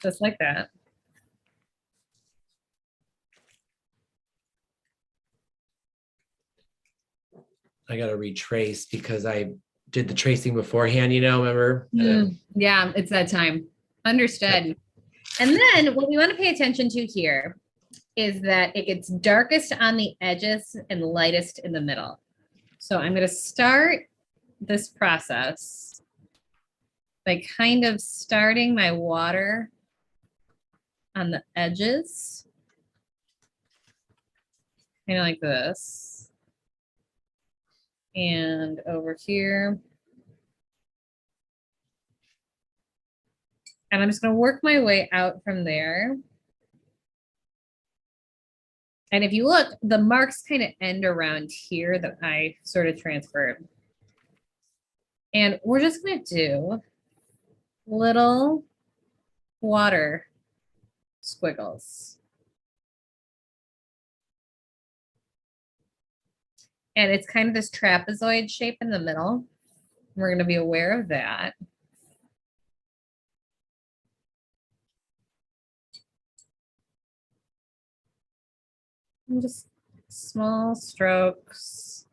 Just like that. I got to retrace because I did the tracing beforehand, remember? Yeah, it's that time. Understood. And then what we want to pay attention to here is that it gets darkest on the edges and lightest in the middle. So I'm going to start this process by kind of starting my water on the edges, kind of like this. And over here. And I'm just going to work my way out from there. And if you look, the marks kind of end around here that I sort of transferred. And we're just going to do little water squiggles. And it's kind of this trapezoid shape in the middle. We're going to be aware of that. And just small strokes.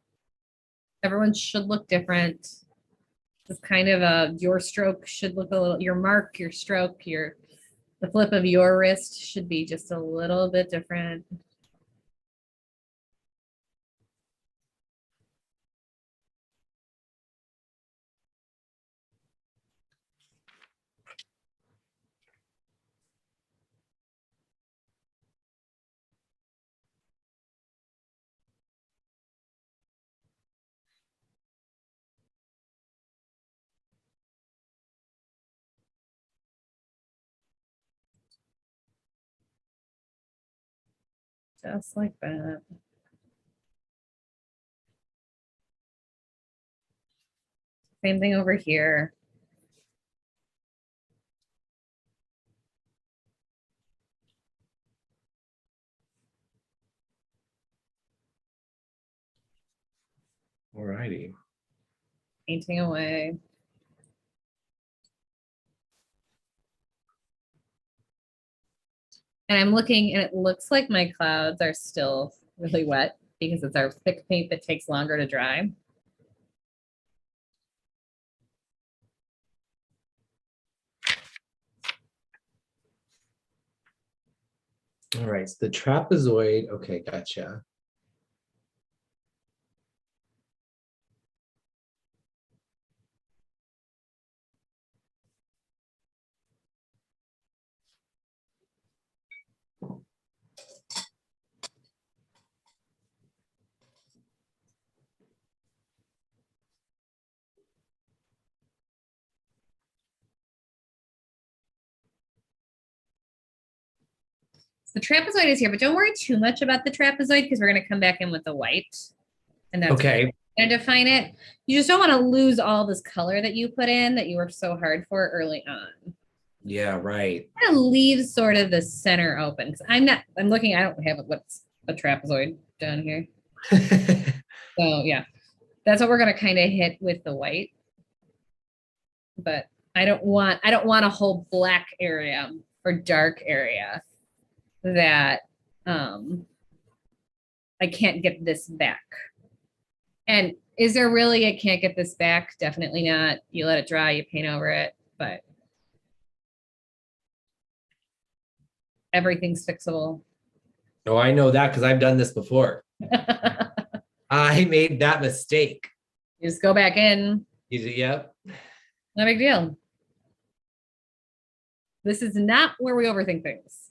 Everyone should look different. It's kind of your stroke should look a little, your mark, your stroke, the flip of your wrist should be just a little bit different. Just like that. Same thing over here. All righty. Painting away. And I'm looking and it looks like my clouds are still really wet because it's our thick paint that takes longer to dry. All right, so the trapezoid, okay, gotcha. The trapezoid is here, but don't worry too much about the trapezoid because we're going to come back in with the white. And that's okay. Going to define it. You just don't want to lose all this color that you put in that you worked so hard for early on. Yeah, right. Kind of leave sort of the center open because I'm looking, I don't have what's a trapezoid down here. So yeah, that's what we're going to kind of hit with the white. But I don't want a whole black area or dark area that I can't get this back. And is there really I can't get this back? Definitely not. You let it dry, you paint over it, but everything's fixable. Oh, I know that because I've done this before. I made that mistake. You just go back in. Yep. No big deal. This is not where we overthink things.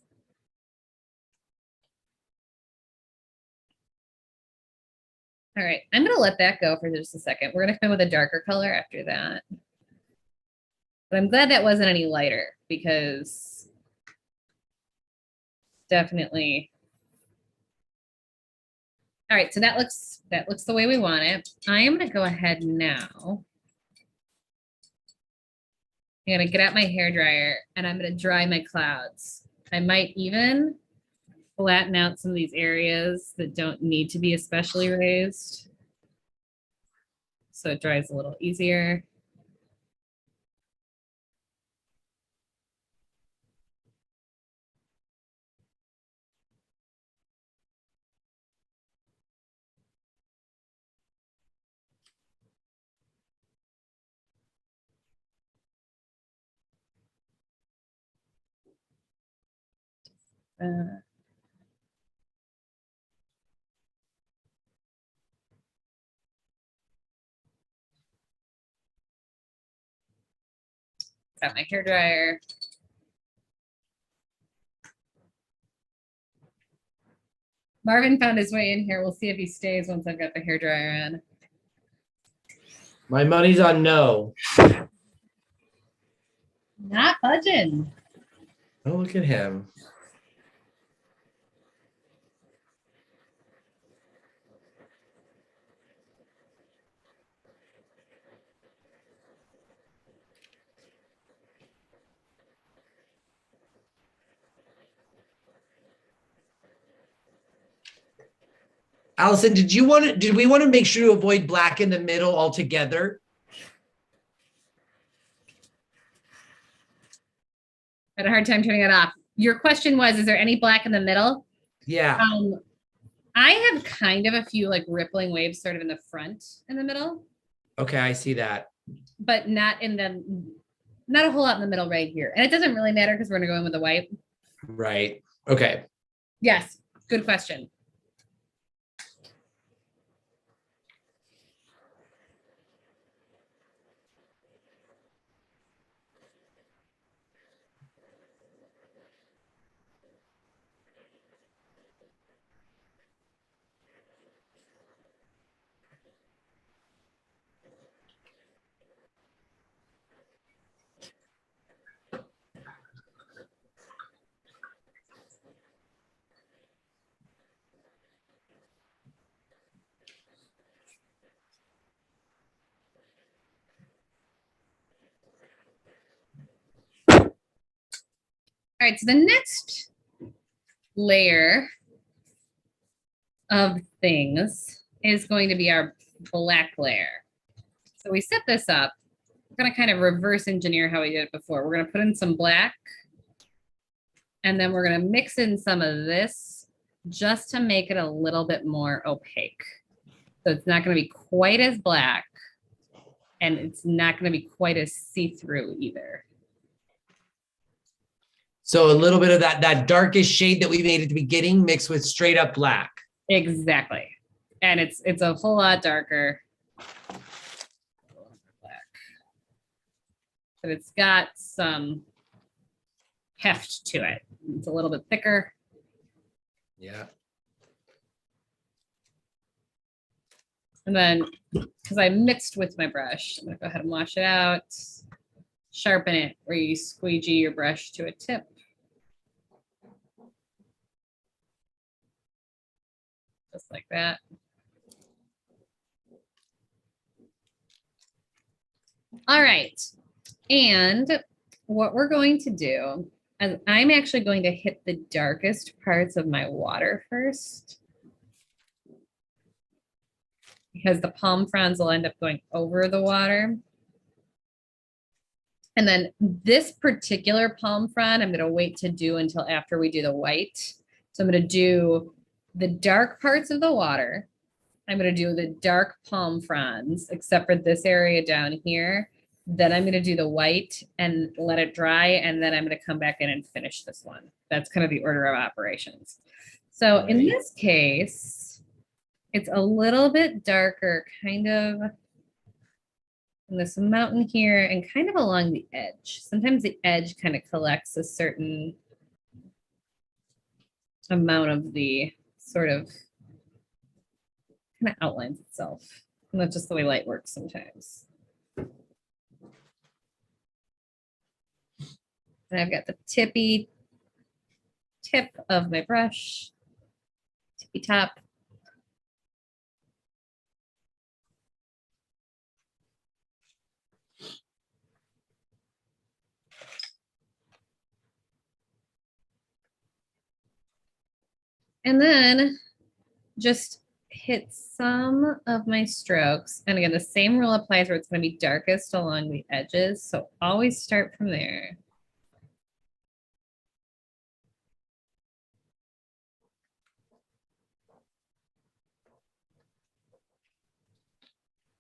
All right, I'm gonna let that go for just a second. We're gonna come with a darker color after that. But I'm glad that wasn't any lighter because definitely. All right, so that looks the way we want it. I am gonna go ahead now. I'm gonna get out my hair dryer and I'm gonna dry my clouds. I might even flatten out some of these areas that don't need to be especially raised, so it dries a little easier. Uh, got my hair dryer. Marvin found his way in here. We'll see if he stays once I've got the hair dryer in. My money's on no. Not budging. Oh, look at him. Allison, did we want to make sure to avoid black in the middle altogether? I had a hard time turning it off. Your question was, is there any black in the middle? Yeah. I have kind of a few like rippling waves sort of in the front in the middle. Okay, I see that. But not a whole lot in the middle right here. And it doesn't really matter because we're gonna go in with the white. Right. Okay. Yes, good question. All right, so the next layer of things is going to be our black layer. So we set this up. We're going to kind of reverse engineer how we did it before. We're going to put in some black, and then we're going to mix in some of this just to make it a little bit more opaque. So it's not going to be quite as black, and it's not going to be quite as see-through either. So a little bit of that darkest shade that we made at the beginning mixed with straight up black. Exactly. And it's a whole lot darker. But it's got some heft to it. It's a little bit thicker. Yeah. And then, because I mixed with my brush, I'm gonna go ahead and wash it out. Sharpen it where you squeegee your brush to a tip. Just like that. All right. And what we're going to do is I'm actually going to hit the darkest parts of my water first, because the palm fronds will end up going over the water. And then this particular palm frond, I'm going to wait to do until after we do the white. So I'm going to do the dark parts of the water. I'm going to do the dark palm fronds, except for this area down here. Then I'm going to do the white and let it dry. And then I'm going to come back in and finish this one. That's kind of the order of operations. So in this case, it's a little bit darker, kind of in this mountain here and kind of along the edge. Sometimes the edge kind of collects a certain amount of the sort of kind of outlines itself. And that's just the way light works sometimes. And I've got the tippy tip of my brush, tippy top. And then just hit some of my strokes. And again, the same rule applies where it's going to be darkest along the edges. So always start from there.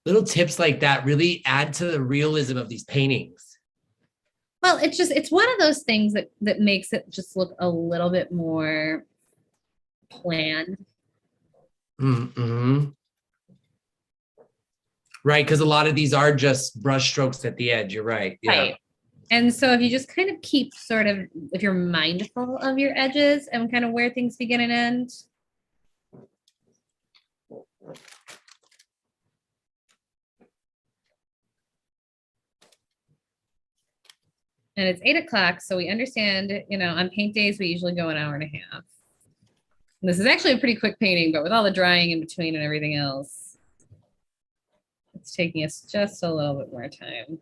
Little tips like that really add to the realism of these paintings. Well, it's one of those things that makes it just look a little bit more planned. Mm-hmm. Right, because a lot of these are just brush strokes at the edge. You're right. Yeah. Right. And so if you just kind of keep sort of, if you're mindful of your edges and kind of where things begin and end. And it's 8 o'clock, so we understand, you know, on paint days, we usually go an hour and a half. And this is actually a pretty quick painting, but with all the drying in between and everything else, it's taking us just a little bit more time.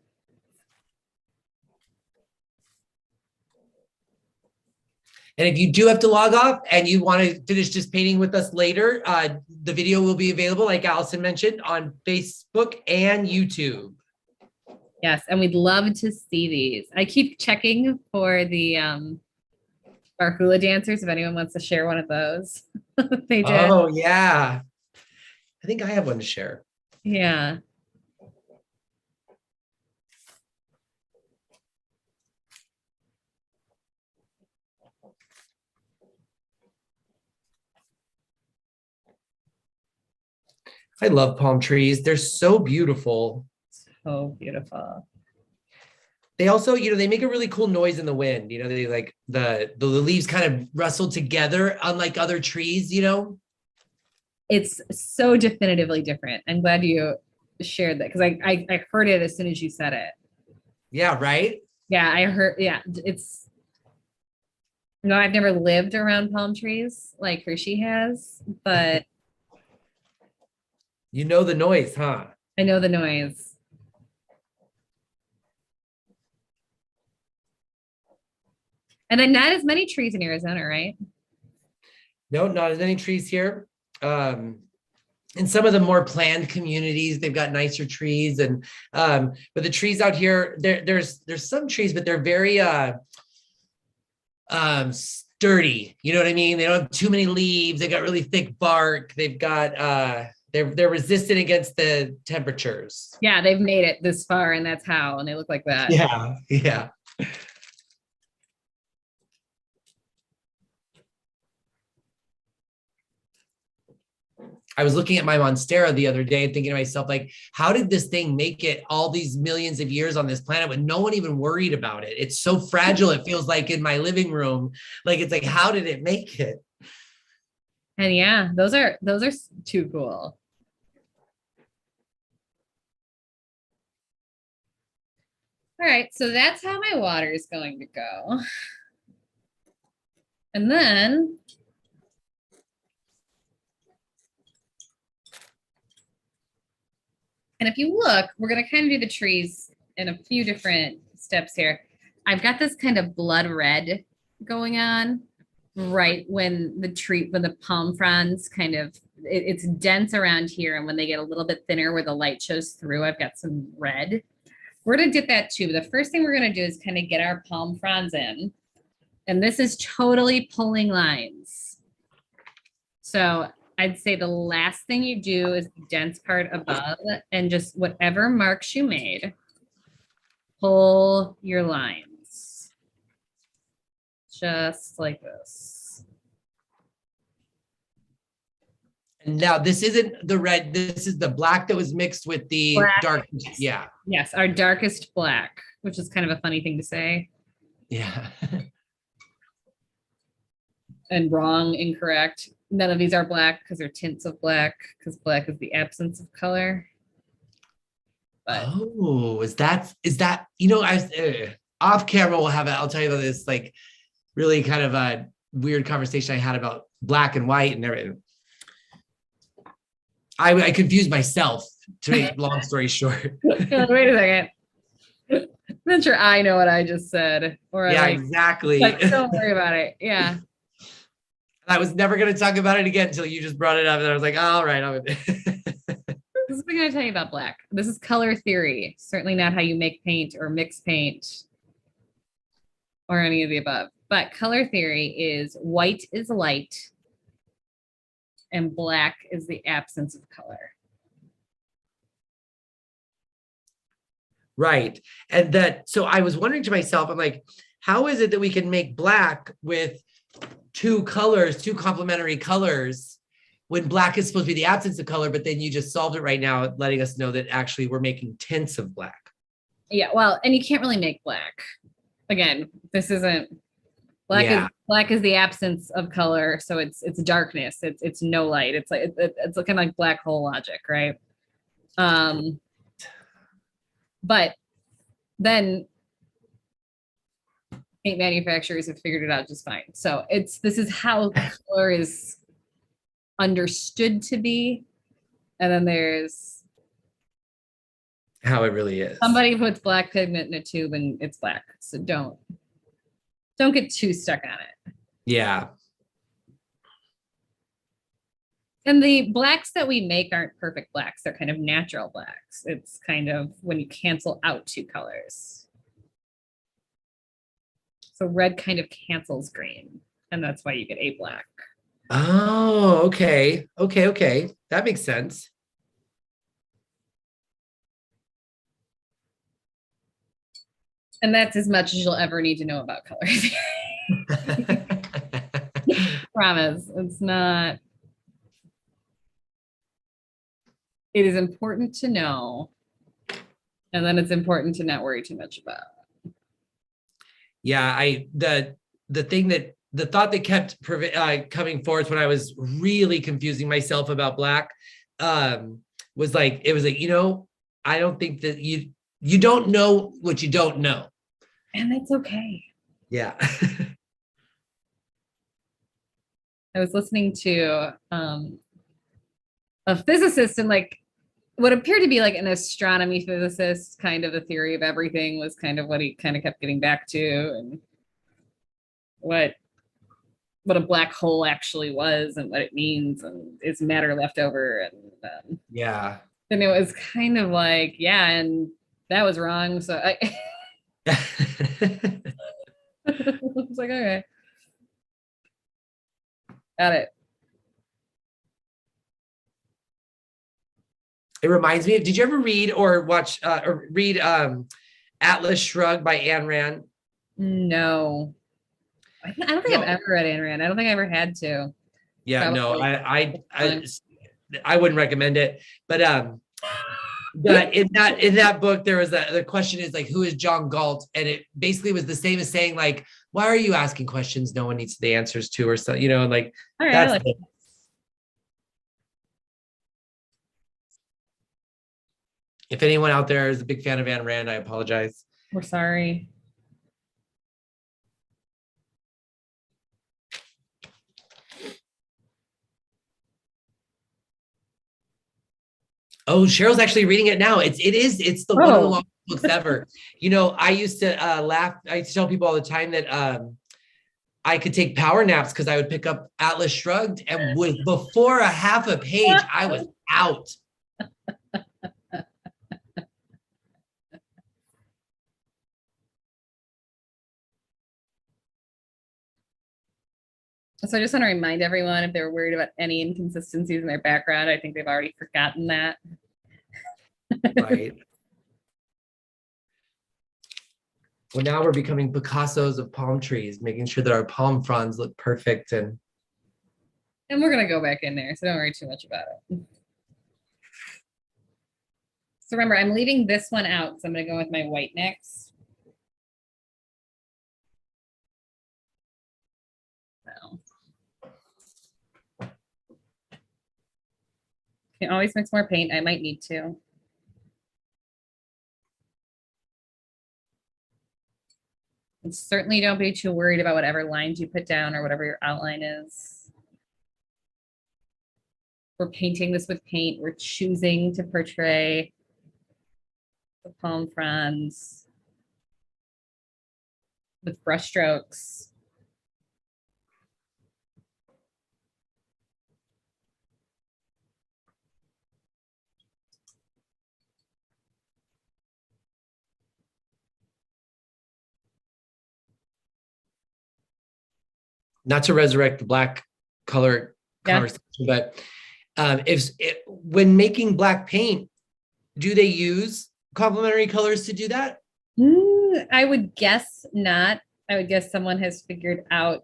And if you do have to log off and you want to finish this painting with us later, the video will be available, like Allison mentioned, on Facebook and YouTube. Yes, and we'd love to see these. I keep checking for the our hula dancers if anyone wants to share one of those. They did. Oh, yeah. I think I have one to share. Yeah. I love palm trees. They're so beautiful. So beautiful. They also, you know, they make a really cool noise in the wind. You know, they like the leaves kind of rustle together, unlike other trees, you know. It's so definitively different. I'm glad you shared that because I heard it as soon as you said it. Yeah, right? Yeah, I heard, yeah, it's, no, I've never lived around palm trees like Hershey has, but You know the noise, huh? I know the noise. And then not as many trees in Arizona, right? No, not as many trees here. In some of the more planned communities, they've got nicer trees, and but the trees out here, there's some trees, but they're very sturdy. You know what I mean? They don't have too many leaves. They got really thick bark. They've got they're resistant against the temperatures. Yeah, they've made it this far, and that's how, and they look like that. Yeah, yeah. I was looking at my Monstera the other day and thinking to myself, like, how did this thing make it all these millions of years on this planet when no one even worried about it? It's so fragile. It feels like in my living room, like, it's like, how did it make it? And yeah, those are too cool. All right, so that's how my water is going to go. And then and if you look, we're going to kind of do the trees in a few different steps here. I've got this kind of blood red going on right when the palm fronds kind of, it's dense around here. And when they get a little bit thinner where the light shows through, I've got some red. We're going to dip that too. But the first thing we're going to do is kind of get our palm fronds in. And this is totally pulling lines. So I'd say the last thing you do is the dense part above, and just whatever marks you made, pull your lines. Just like this. And now this isn't the red, this is the black that was mixed with the Black. dark. Yeah. Yes, our darkest black, which is kind of a funny thing to say. Yeah. And wrong, incorrect. None of these are black because they're tints of black, because black is the absence of color. But Oh, is that, off camera we'll have it. I'll tell you about this like really kind of a weird conversation I had about black and white and everything. I confused myself, to make long story short. wait a second. I'm not sure I know what I just said. Or Yeah, like, exactly. don't worry about it. Yeah. I was never going to talk about it again until you just brought it up. And I was like, all right. This is what I'm going to tell you about black. This is color theory. Certainly not how you make paint or mix paint or any of the above. But color theory is white is light and black is the absence of color. Right. And so I was wondering to myself, I'm like, how is it that we can make black with two colors, two complementary colors, when black is supposed to be the absence of color, but then you just solved it right now, letting us know that actually we're making tints of black. Yeah, well, and you can't really make black. Again, this isn't black. Yeah. Black is the absence of color, so it's darkness. It's no light. It's like it's kind of like black hole logic, right? But then paint manufacturers have figured it out just fine. So this is how color is understood to be, and then there's how it really is. Somebody puts black pigment in a tube and it's black. So don't get too stuck on it. Yeah. And the blacks that we make aren't perfect blacks. They're kind of natural blacks. It's kind of when you cancel out two colors. So red kind of cancels green, and that's why you get a black. Oh, okay. Okay. That makes sense. And that's as much as you'll ever need to know about colors. Promise. It's not. It is important to know. And then it's important to not worry too much about. Yeah, the thought that kept coming forth when I was really confusing myself about black was like, I don't think that you don't know what you don't know. And that's okay. Yeah. I was listening to a physicist, and like what appeared to be like an astronomy physicist, kind of the theory of everything was kind of what he kind of kept getting back to, and what a black hole actually was and what it means, and is matter left over. And yeah. And it was kind of like, yeah, and that was wrong. So I was like, okay. Got it. It reminds me of, did you ever read or watch or read Atlas Shrugged by Ayn Rand? No. I don't think I've ever read Ayn Rand. I don't think I ever had to. Yeah, probably. No, I wouldn't recommend it. But in that book, there was the question is like, who is John Galt? And it basically was the same as saying like, why are you asking questions no one needs the answers to, or so, like all right, that's it. If anyone out there is a big fan of Ayn Rand, I apologize. We're sorry. Oh, Cheryl's actually reading it now. It's one of the longest books ever. I used to laugh. I used to tell people all the time that I could take power naps because I would pick up Atlas Shrugged, and before a half a page, I was out. So I just want to remind everyone, if they're worried about any inconsistencies in their background, I think they've already forgotten that. Right. Well, now we're becoming Picassos of palm trees, making sure that our palm fronds look perfect. And we're going to go back in there, so don't worry too much about it. So remember, I'm leaving this one out because I'm going to go with my white next. You can always mix more paint. I might need to. And certainly don't be too worried about whatever lines you put down or whatever your outline is. We're painting this with paint. We're choosing to portray the palm fronds with brush strokes. Not to resurrect the black color conversation, but when making black paint, do they use complementary colors to do that? I would guess not. I would guess someone has figured out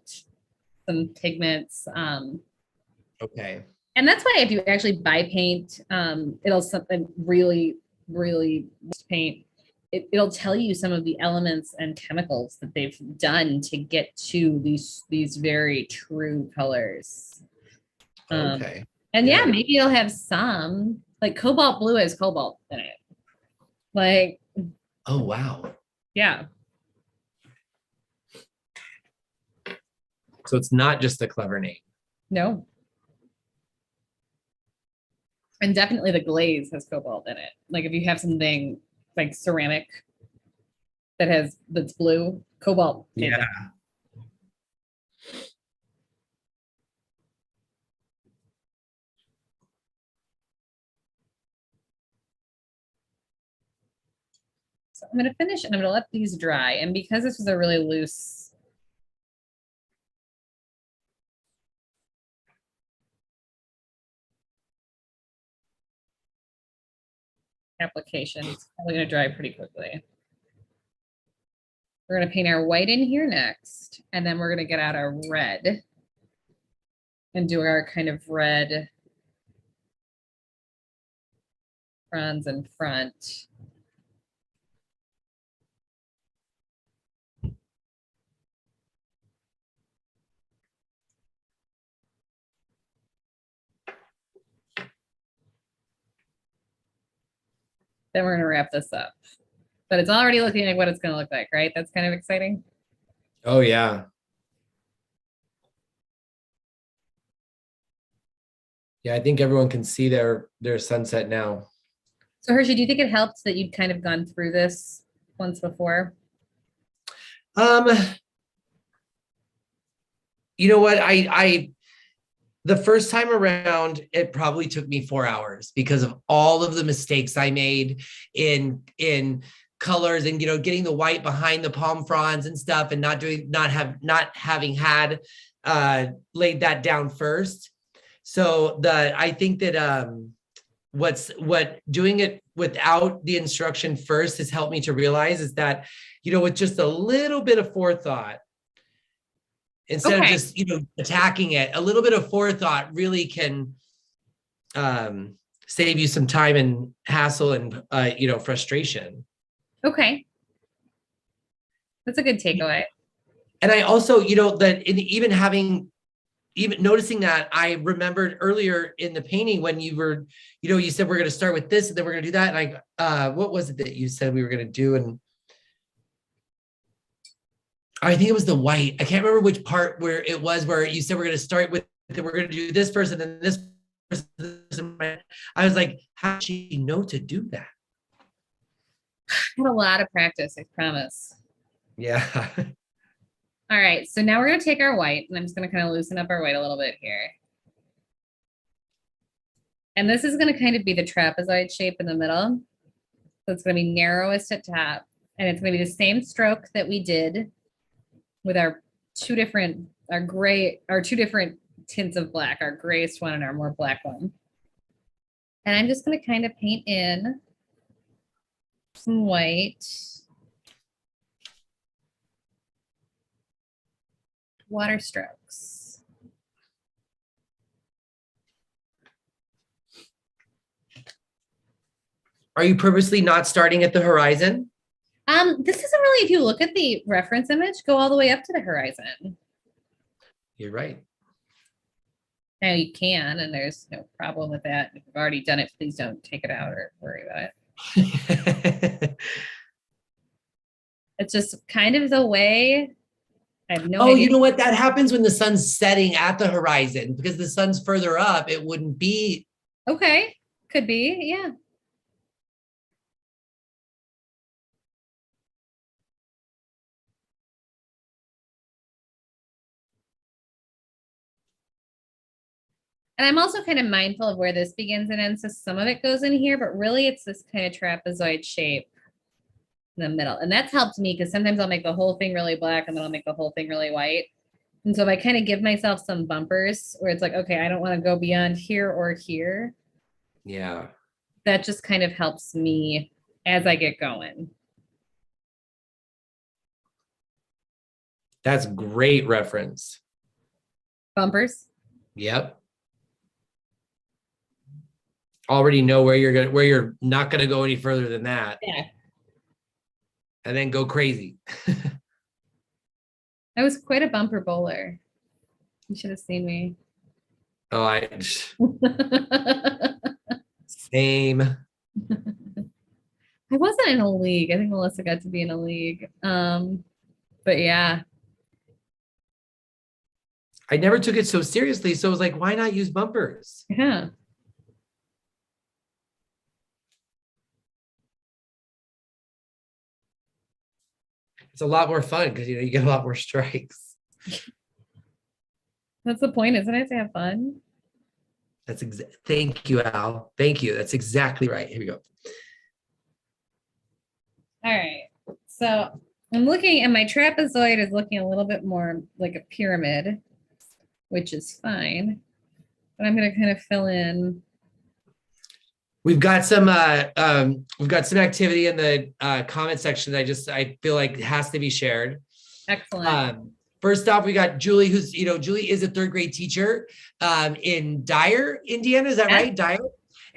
some pigments. Okay. And that's why if you actually buy paint, it'll something really, really paint. It'll tell you some of the elements and chemicals that they've done to get to these very true colors. Okay. And yeah, maybe it'll have some, like cobalt blue has cobalt in it. Like, oh wow. Yeah. So it's not just a clever name. No. And definitely the glaze has cobalt in it. Like if you have something like ceramic that's blue, cobalt. Yeah. So I'm going to finish and I'm going to let these dry. And because this was a really loose application, it's probably going to dry pretty quickly. We're going to paint our white in here next, and then we're going to get out our red and do our kind of red fronds and front. Then we're going to wrap this up. But it's already looking like what it's going to look like, right? That's kind of exciting. Oh, yeah. Yeah, I think everyone can see their sunset now. So Hershey, do you think it helps that you'd kind of gone through this once before? You know what? The first time around, it probably took me 4 hours because of all of the mistakes I made in colors and, getting the white behind the palm fronds and stuff and not having had laid that down first. So I think that what doing it without the instruction first has helped me to realize is that, with just a little bit of forethought, instead of just, attacking it, a little bit of forethought really can save you some time and hassle and, frustration. Okay. That's a good takeaway. And I also, that even noticing that, I remembered earlier in the painting when you were, you said we're going to start with this and then we're going to do that. And what was it that you said we were going to do? And I think it was the white. I can't remember which part where it was where you said we're going to start with, we're going to do this first and then this person. I was like, how did she know to do that? I had a lot of practice, I promise. Yeah. All right, so now we're going to take our white, and I'm just going to kind of loosen up our white a little bit here. And this is going to kind of be the trapezoid shape in the middle. So it's going to be narrowest at top, and it's going to be the same stroke that we did with our two different tints of black, our grayest one and our more black one. And I'm just going to kind of paint in some white. Water strokes. Are you purposely not starting at the horizon? This isn't really, if you look at the reference image, go all the way up to the horizon. You're right. Now you can, and there's no problem with that. If you've already done it, please don't take it out or worry about it. It's just kind of the way. I have no Oh, idea. you know what? That happens when the sun's setting at the horizon because the sun's further up. It wouldn't be. Okay, could be, yeah. And I'm also kind of mindful of where this begins and ends. So some of it goes in here, but really it's this kind of trapezoid shape in the middle. And that's helped me because sometimes I'll make the whole thing really black and then I'll make the whole thing really white. And so if I kind of give myself some bumpers where it's like, okay, I don't want to go beyond here or here, Yeah. that just kind of helps me as I get going. That's great reference. Bumpers. Yep. Already know where you're not gonna go any further than that. Yeah. And then go crazy. I was quite a bumper bowler. You should have seen me. Oh, same. I wasn't in a league. I think Melissa got to be in a league. But yeah. I never took it so seriously. So I was like, why not use bumpers? Yeah. It's a lot more fun because you get a lot more strikes. That's the point, isn't it? To have fun. Thank you, Al. Thank you. That's exactly right. Here we go. All right. So I'm looking, and my trapezoid is looking a little bit more like a pyramid, which is fine. But I'm going to kind of fill in. We've got some activity in the comment section that I feel like has to be shared. Excellent. First off, we got Julie, who's Julie is a third grade teacher in Dyer, Indiana. Is that right? Dyer.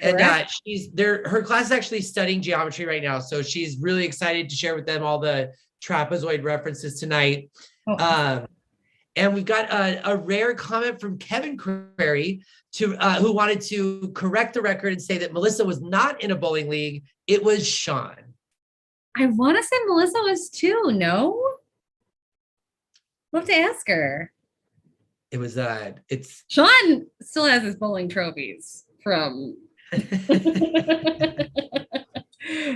And her class is actually studying geometry right now. So she's really excited to share with them all the trapezoid references tonight. Oh. And we've got a rare comment from Kevin Query who wanted to correct the record and say that Melissa was not in a bowling league. It was Sean. I want to say Melissa was too. No? We'll have to ask her. It was, it's. Sean still has his bowling trophies from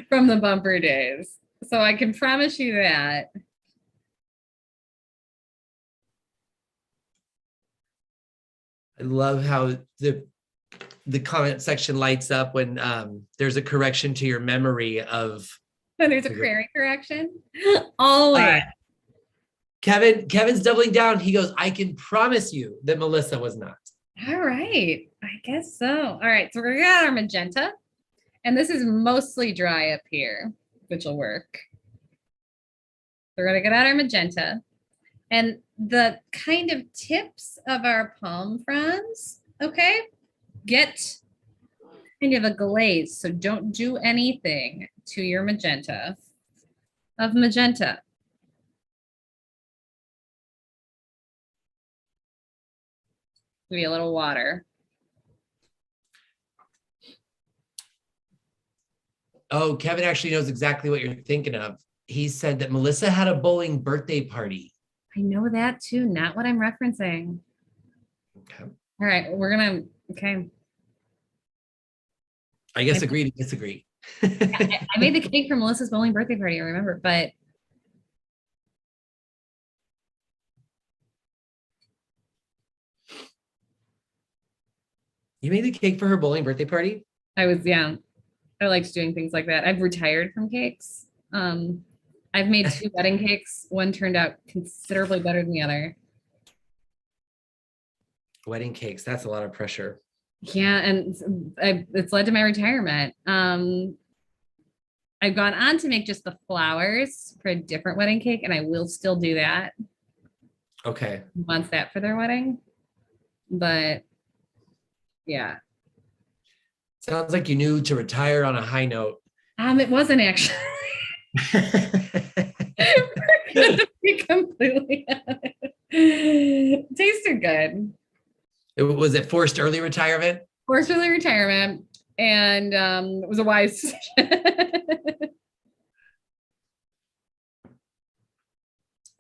from the bumper days. So I can promise you that. I love how the comment section lights up when there's a correction to your memory of. When there's a query correction. Always. Kevin's doubling down. He goes, I can promise you that Melissa was not. All right. I guess so. All right. So we're going to get our magenta. And this is mostly dry up here, which will work. We're going to get out our magenta. And the kind of tips of our palm fronds, okay, get kind of a glaze. So don't do anything to your magenta of magenta. Maybe a little water. Oh, Kevin actually knows exactly what you're thinking of. He said that Melissa had a bowling birthday party. I know that too, not what I'm referencing. Okay. All right, we're gonna, okay. I guess agree to disagree. I made the cake for Melissa's bowling birthday party, I remember, but. You made the cake for her bowling birthday party? I was, yeah. I liked doing things like that. I've retired from cakes. I've made 2 wedding cakes. One turned out considerably better than the other. Wedding cakes, that's a lot of pressure. Yeah, and it's led to my retirement. I've gone on to make just the flowers for a different wedding cake, and I will still do that. Okay. Who wants that for their wedding? But yeah. Sounds like you knew to retire on a high note. It wasn't actually. To be completely honest. Tasted good. Was it forced early retirement? Forced early retirement, and it was a wise decision.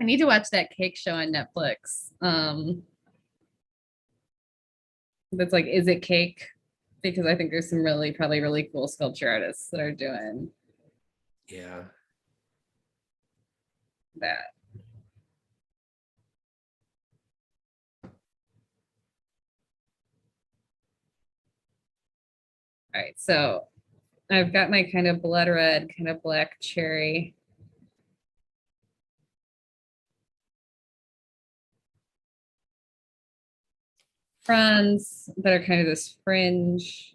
I need to watch that cake show on Netflix. That's like, is it cake? Because I think there's some probably really cool sculpture artists that are doing Yeah. that. All right, so I've got my kind of blood red, kind of black cherry. Fronds that are kind of this fringe.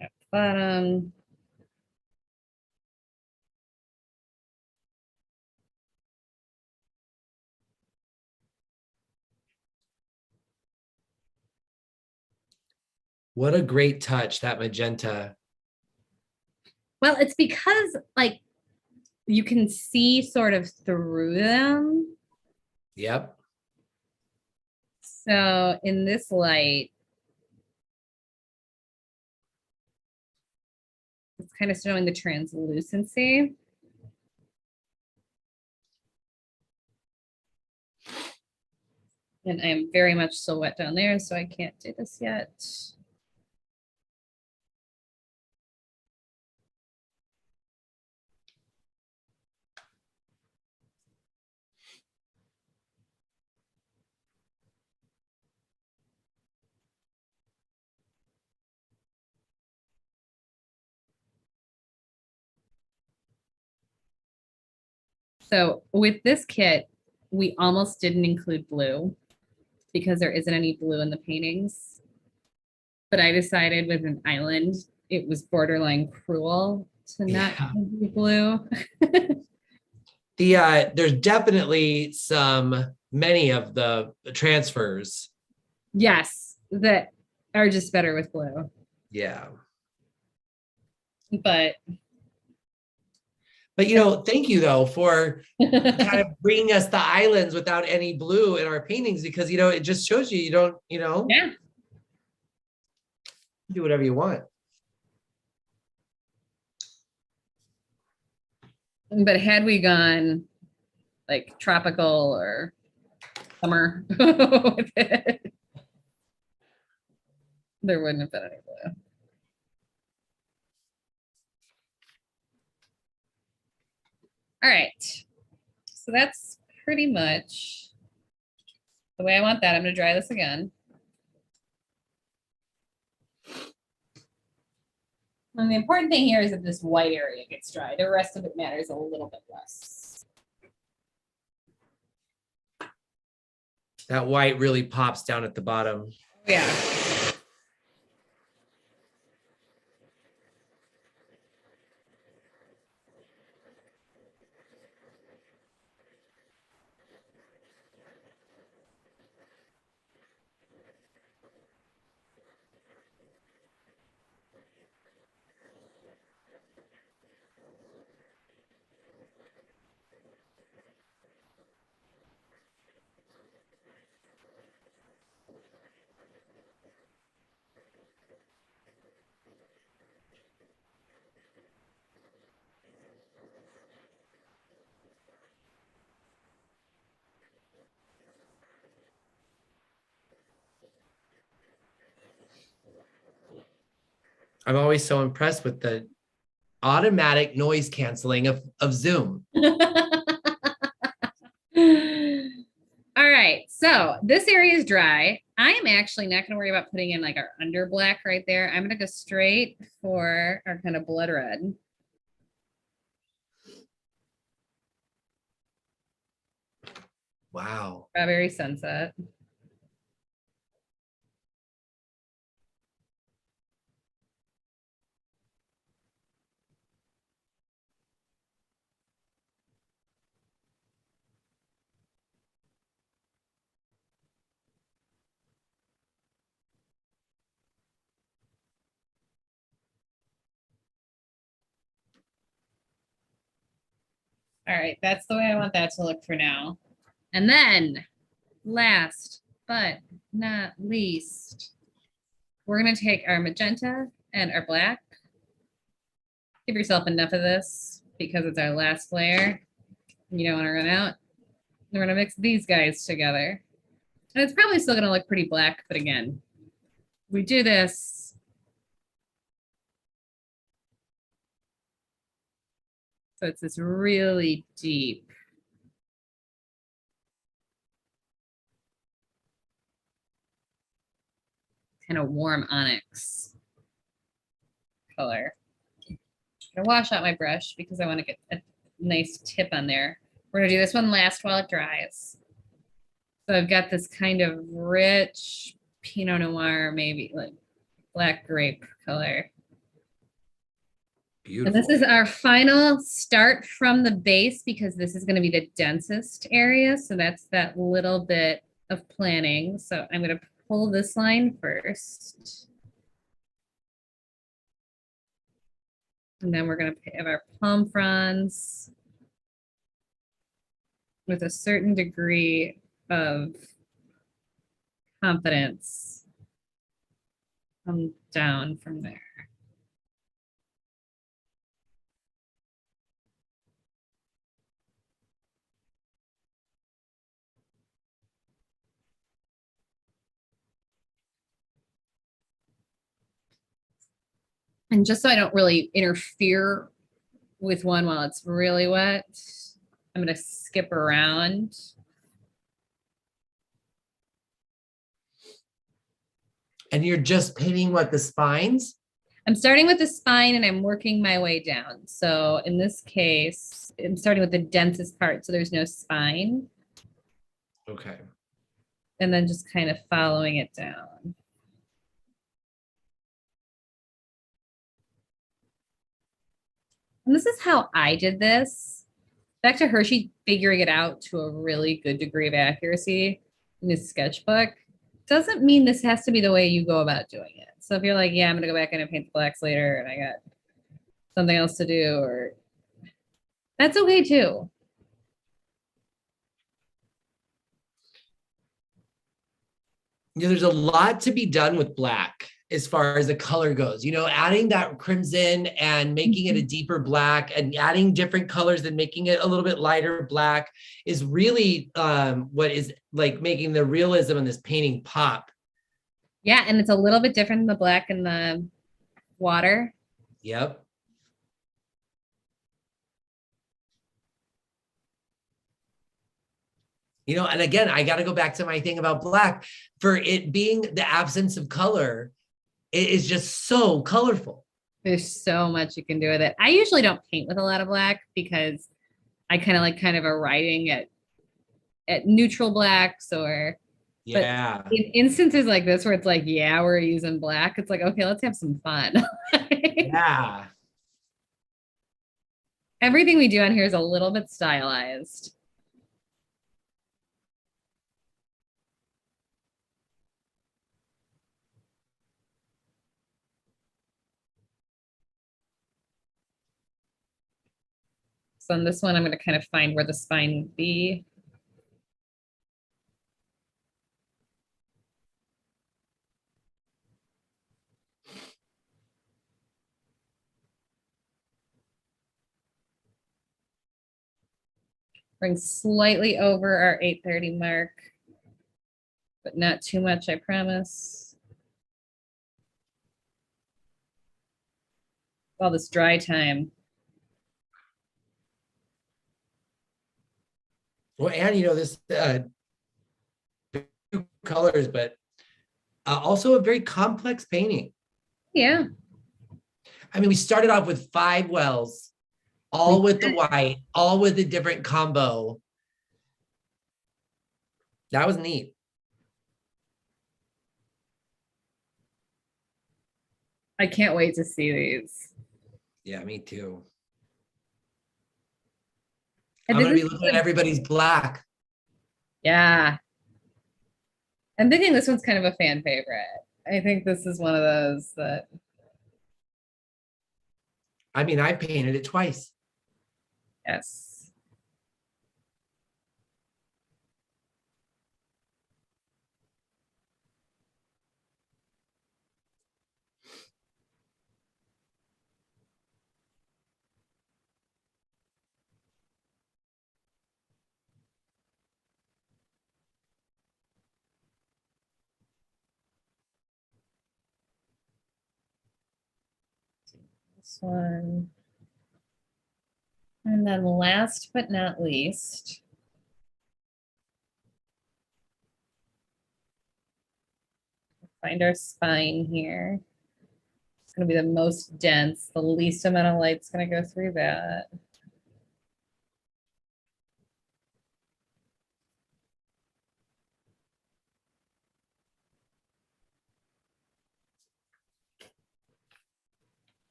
At the bottom. What a great touch, that magenta. Well, it's because like you can see sort of through them. Yep. So in this light, it's kind of showing the translucency. And I am very much still wet down there, so I can't do this yet. So with this kit, we almost didn't include blue because there isn't any blue in the paintings. But I decided with an island, it was borderline cruel to not include blue. There's definitely many of the transfers. Yes, that are just better with blue. Yeah. But thank you though for kind of bringing us the islands without any blue in our paintings, because it just shows you don't yeah, do whatever you want. but had we gone like tropical or summer with it, there wouldn't have been any blue. All right, so that's pretty much the way I want that. I'm going to dry this again. And the important thing here is that this white area gets dry. The rest of it matters a little bit less. That white really pops down at the bottom. Yeah. I'm always so impressed with the automatic noise canceling of Zoom. All right, so this area is dry. I am actually not going to worry about putting in like our under black right there. I'm going to go straight for our kind of blood red. Wow. Strawberry sunset. All right, that's the way I want that to look for now. And then last but not least, we're going to take our magenta and our black. Give yourself enough of this because it's our last layer. You don't want to run out. We're going to mix these guys together. And it's probably still going to look pretty black, but again, we do this. So it's this really deep kind of warm onyx color. I'm gonna wash out my brush because I want to get a nice tip on there. We're gonna do this one last while it dries. So I've got this kind of rich Pinot Noir, maybe like black grape color. Beautiful. And this is our final start from the base because this is going to be the densest area. So that's that little bit of planning. So I'm going to pull this line first. And then we're going to have our palm fronds with a certain degree of confidence come down from there. And just so I don't really interfere with one while it's really wet, I'm going to skip around. And you're just painting what, the spines? I'm starting with the spine and I'm working my way down. So in this case, I'm starting with the densest part. So there's no spine. Okay. And then just kind of following it down. And this is how I did this. Back to Hershey figuring it out to a really good degree of accuracy in his sketchbook. Doesn't mean this has to be the way you go about doing it. So if you're like, yeah, I'm going to go back in and paint the blacks later and I got something else to do, or that's okay too. There's a lot to be done with black as far as the color goes. Adding that crimson and making it a deeper black and adding different colors and making it a little bit lighter black is really what is like making the realism in this painting pop. Yeah, and it's a little bit different than the black and the water. Yep. And again, I got to go back to my thing about black. For it being the absence of color, it is just so colorful. There's so much you can do with it. I usually don't paint with a lot of black because I kind of a writing at neutral blacks, or yeah. But in instances like this where it's like, yeah, we're using black, it's like, okay, let's have some fun. Yeah. Everything we do on here is a little bit stylized. So on this one, I'm going to kind of find where the spine would be. Bring slightly over our 8:30 mark, but not too much, I promise. All this dry time. Well, and this two colors, but also a very complex painting. Yeah. I mean, we started off with 5 wells, all with the white, all with a different combo. That was neat. I can't wait to see these. Yeah, me too. And I'm going to be looking at everybody's black. Yeah. I'm thinking this one's kind of a fan favorite. I think this is one of those that. I mean, I painted it twice. Yes. This one. And then last but not least, find our spine here. It's going to be the most dense, the least amount of light's going to go through that.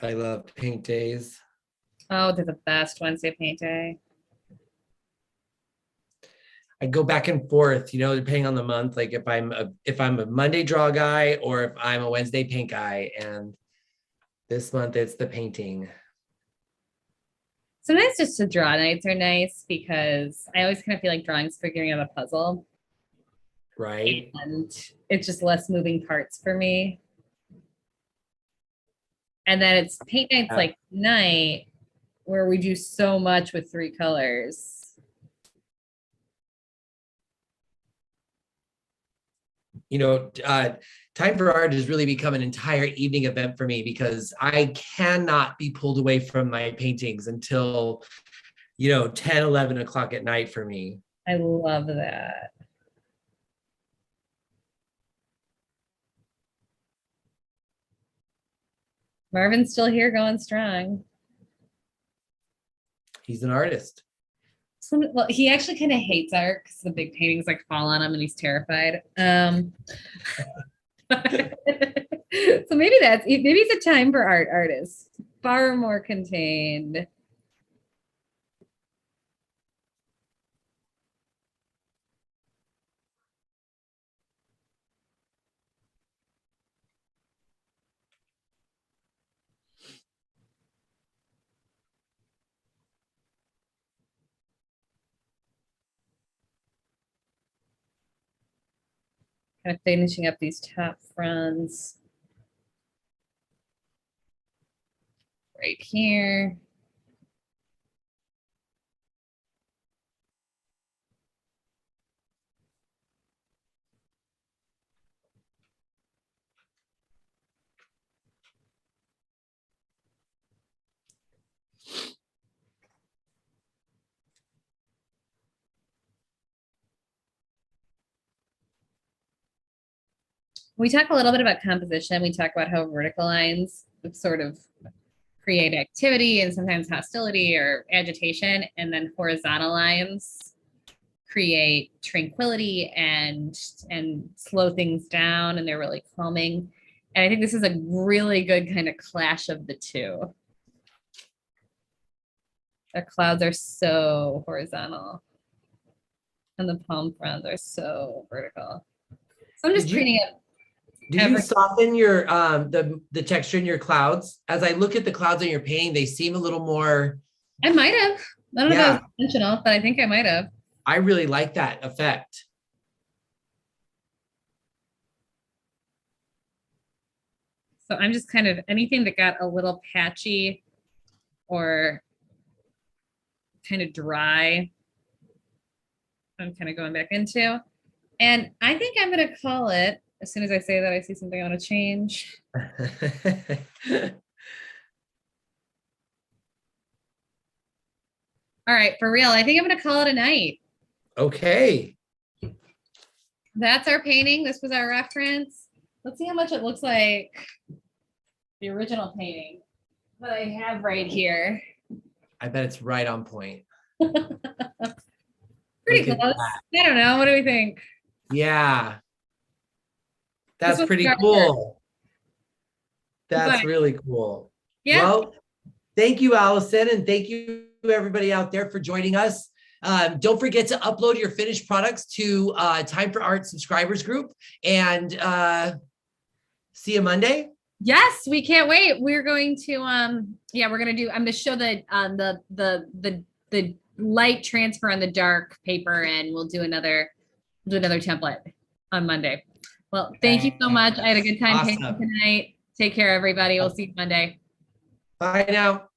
I love paint days. Oh, they're the best Wednesday paint day. I go back and forth, depending on the month, like if I'm a Monday draw guy or if I'm a Wednesday paint guy. And this month it's the painting. Sometimes just to draw nights are nice because I always kind of feel like drawing's figuring out a puzzle. Right. And it's just less moving parts for me. And then it's paint nights like tonight where we do so much with 3 colors. Time for Art has really become an entire evening event for me because I cannot be pulled away from my paintings until, 10, 11 o'clock at night for me. I love that. Marvin's still here going strong. He's an artist. Well, he actually kind of hates art because the big paintings like fall on him and he's terrified. So maybe it's a time for artists. Far more contained. Kind of finishing up these top fronts. Right here. We talk a little bit about composition. We talk about how vertical lines sort of create activity and sometimes hostility or agitation, and then horizontal lines create tranquility and slow things down, and they're really calming. And I think this is a really good kind of clash of the two. The clouds are so horizontal, and the palm fronds are so vertical. So I'm just painting it. Did you soften your the texture in your clouds? As I look at the clouds on your painting, they seem a little more. I might have. I don't know if that was intentional, but I think I might have. I really like that effect. So I'm just kind of anything that got a little patchy or kind of dry, I'm kind of going back into. And I think I'm going to call it, as soon as I say that, I see something I want to change. All right, for real, I think I'm going to call it a night. Okay. That's our painting. This was our reference. Let's see how much it looks like the original painting that I have right here. I bet it's right on point. Pretty close. I don't know. What do we think? Yeah. That's pretty cool. That's really cool. Yeah. Well, thank you, Allison, and thank you everybody out there for joining us. Don't forget to upload your finished products to Time for Art subscribers group, and see you Monday. Yes, we can't wait. We're going to I'm gonna show the light transfer on the dark paper, and we'll do another template on Monday. Well, thank you so much. I had a good time painting tonight. Take care, everybody. We'll see you Monday. Bye now.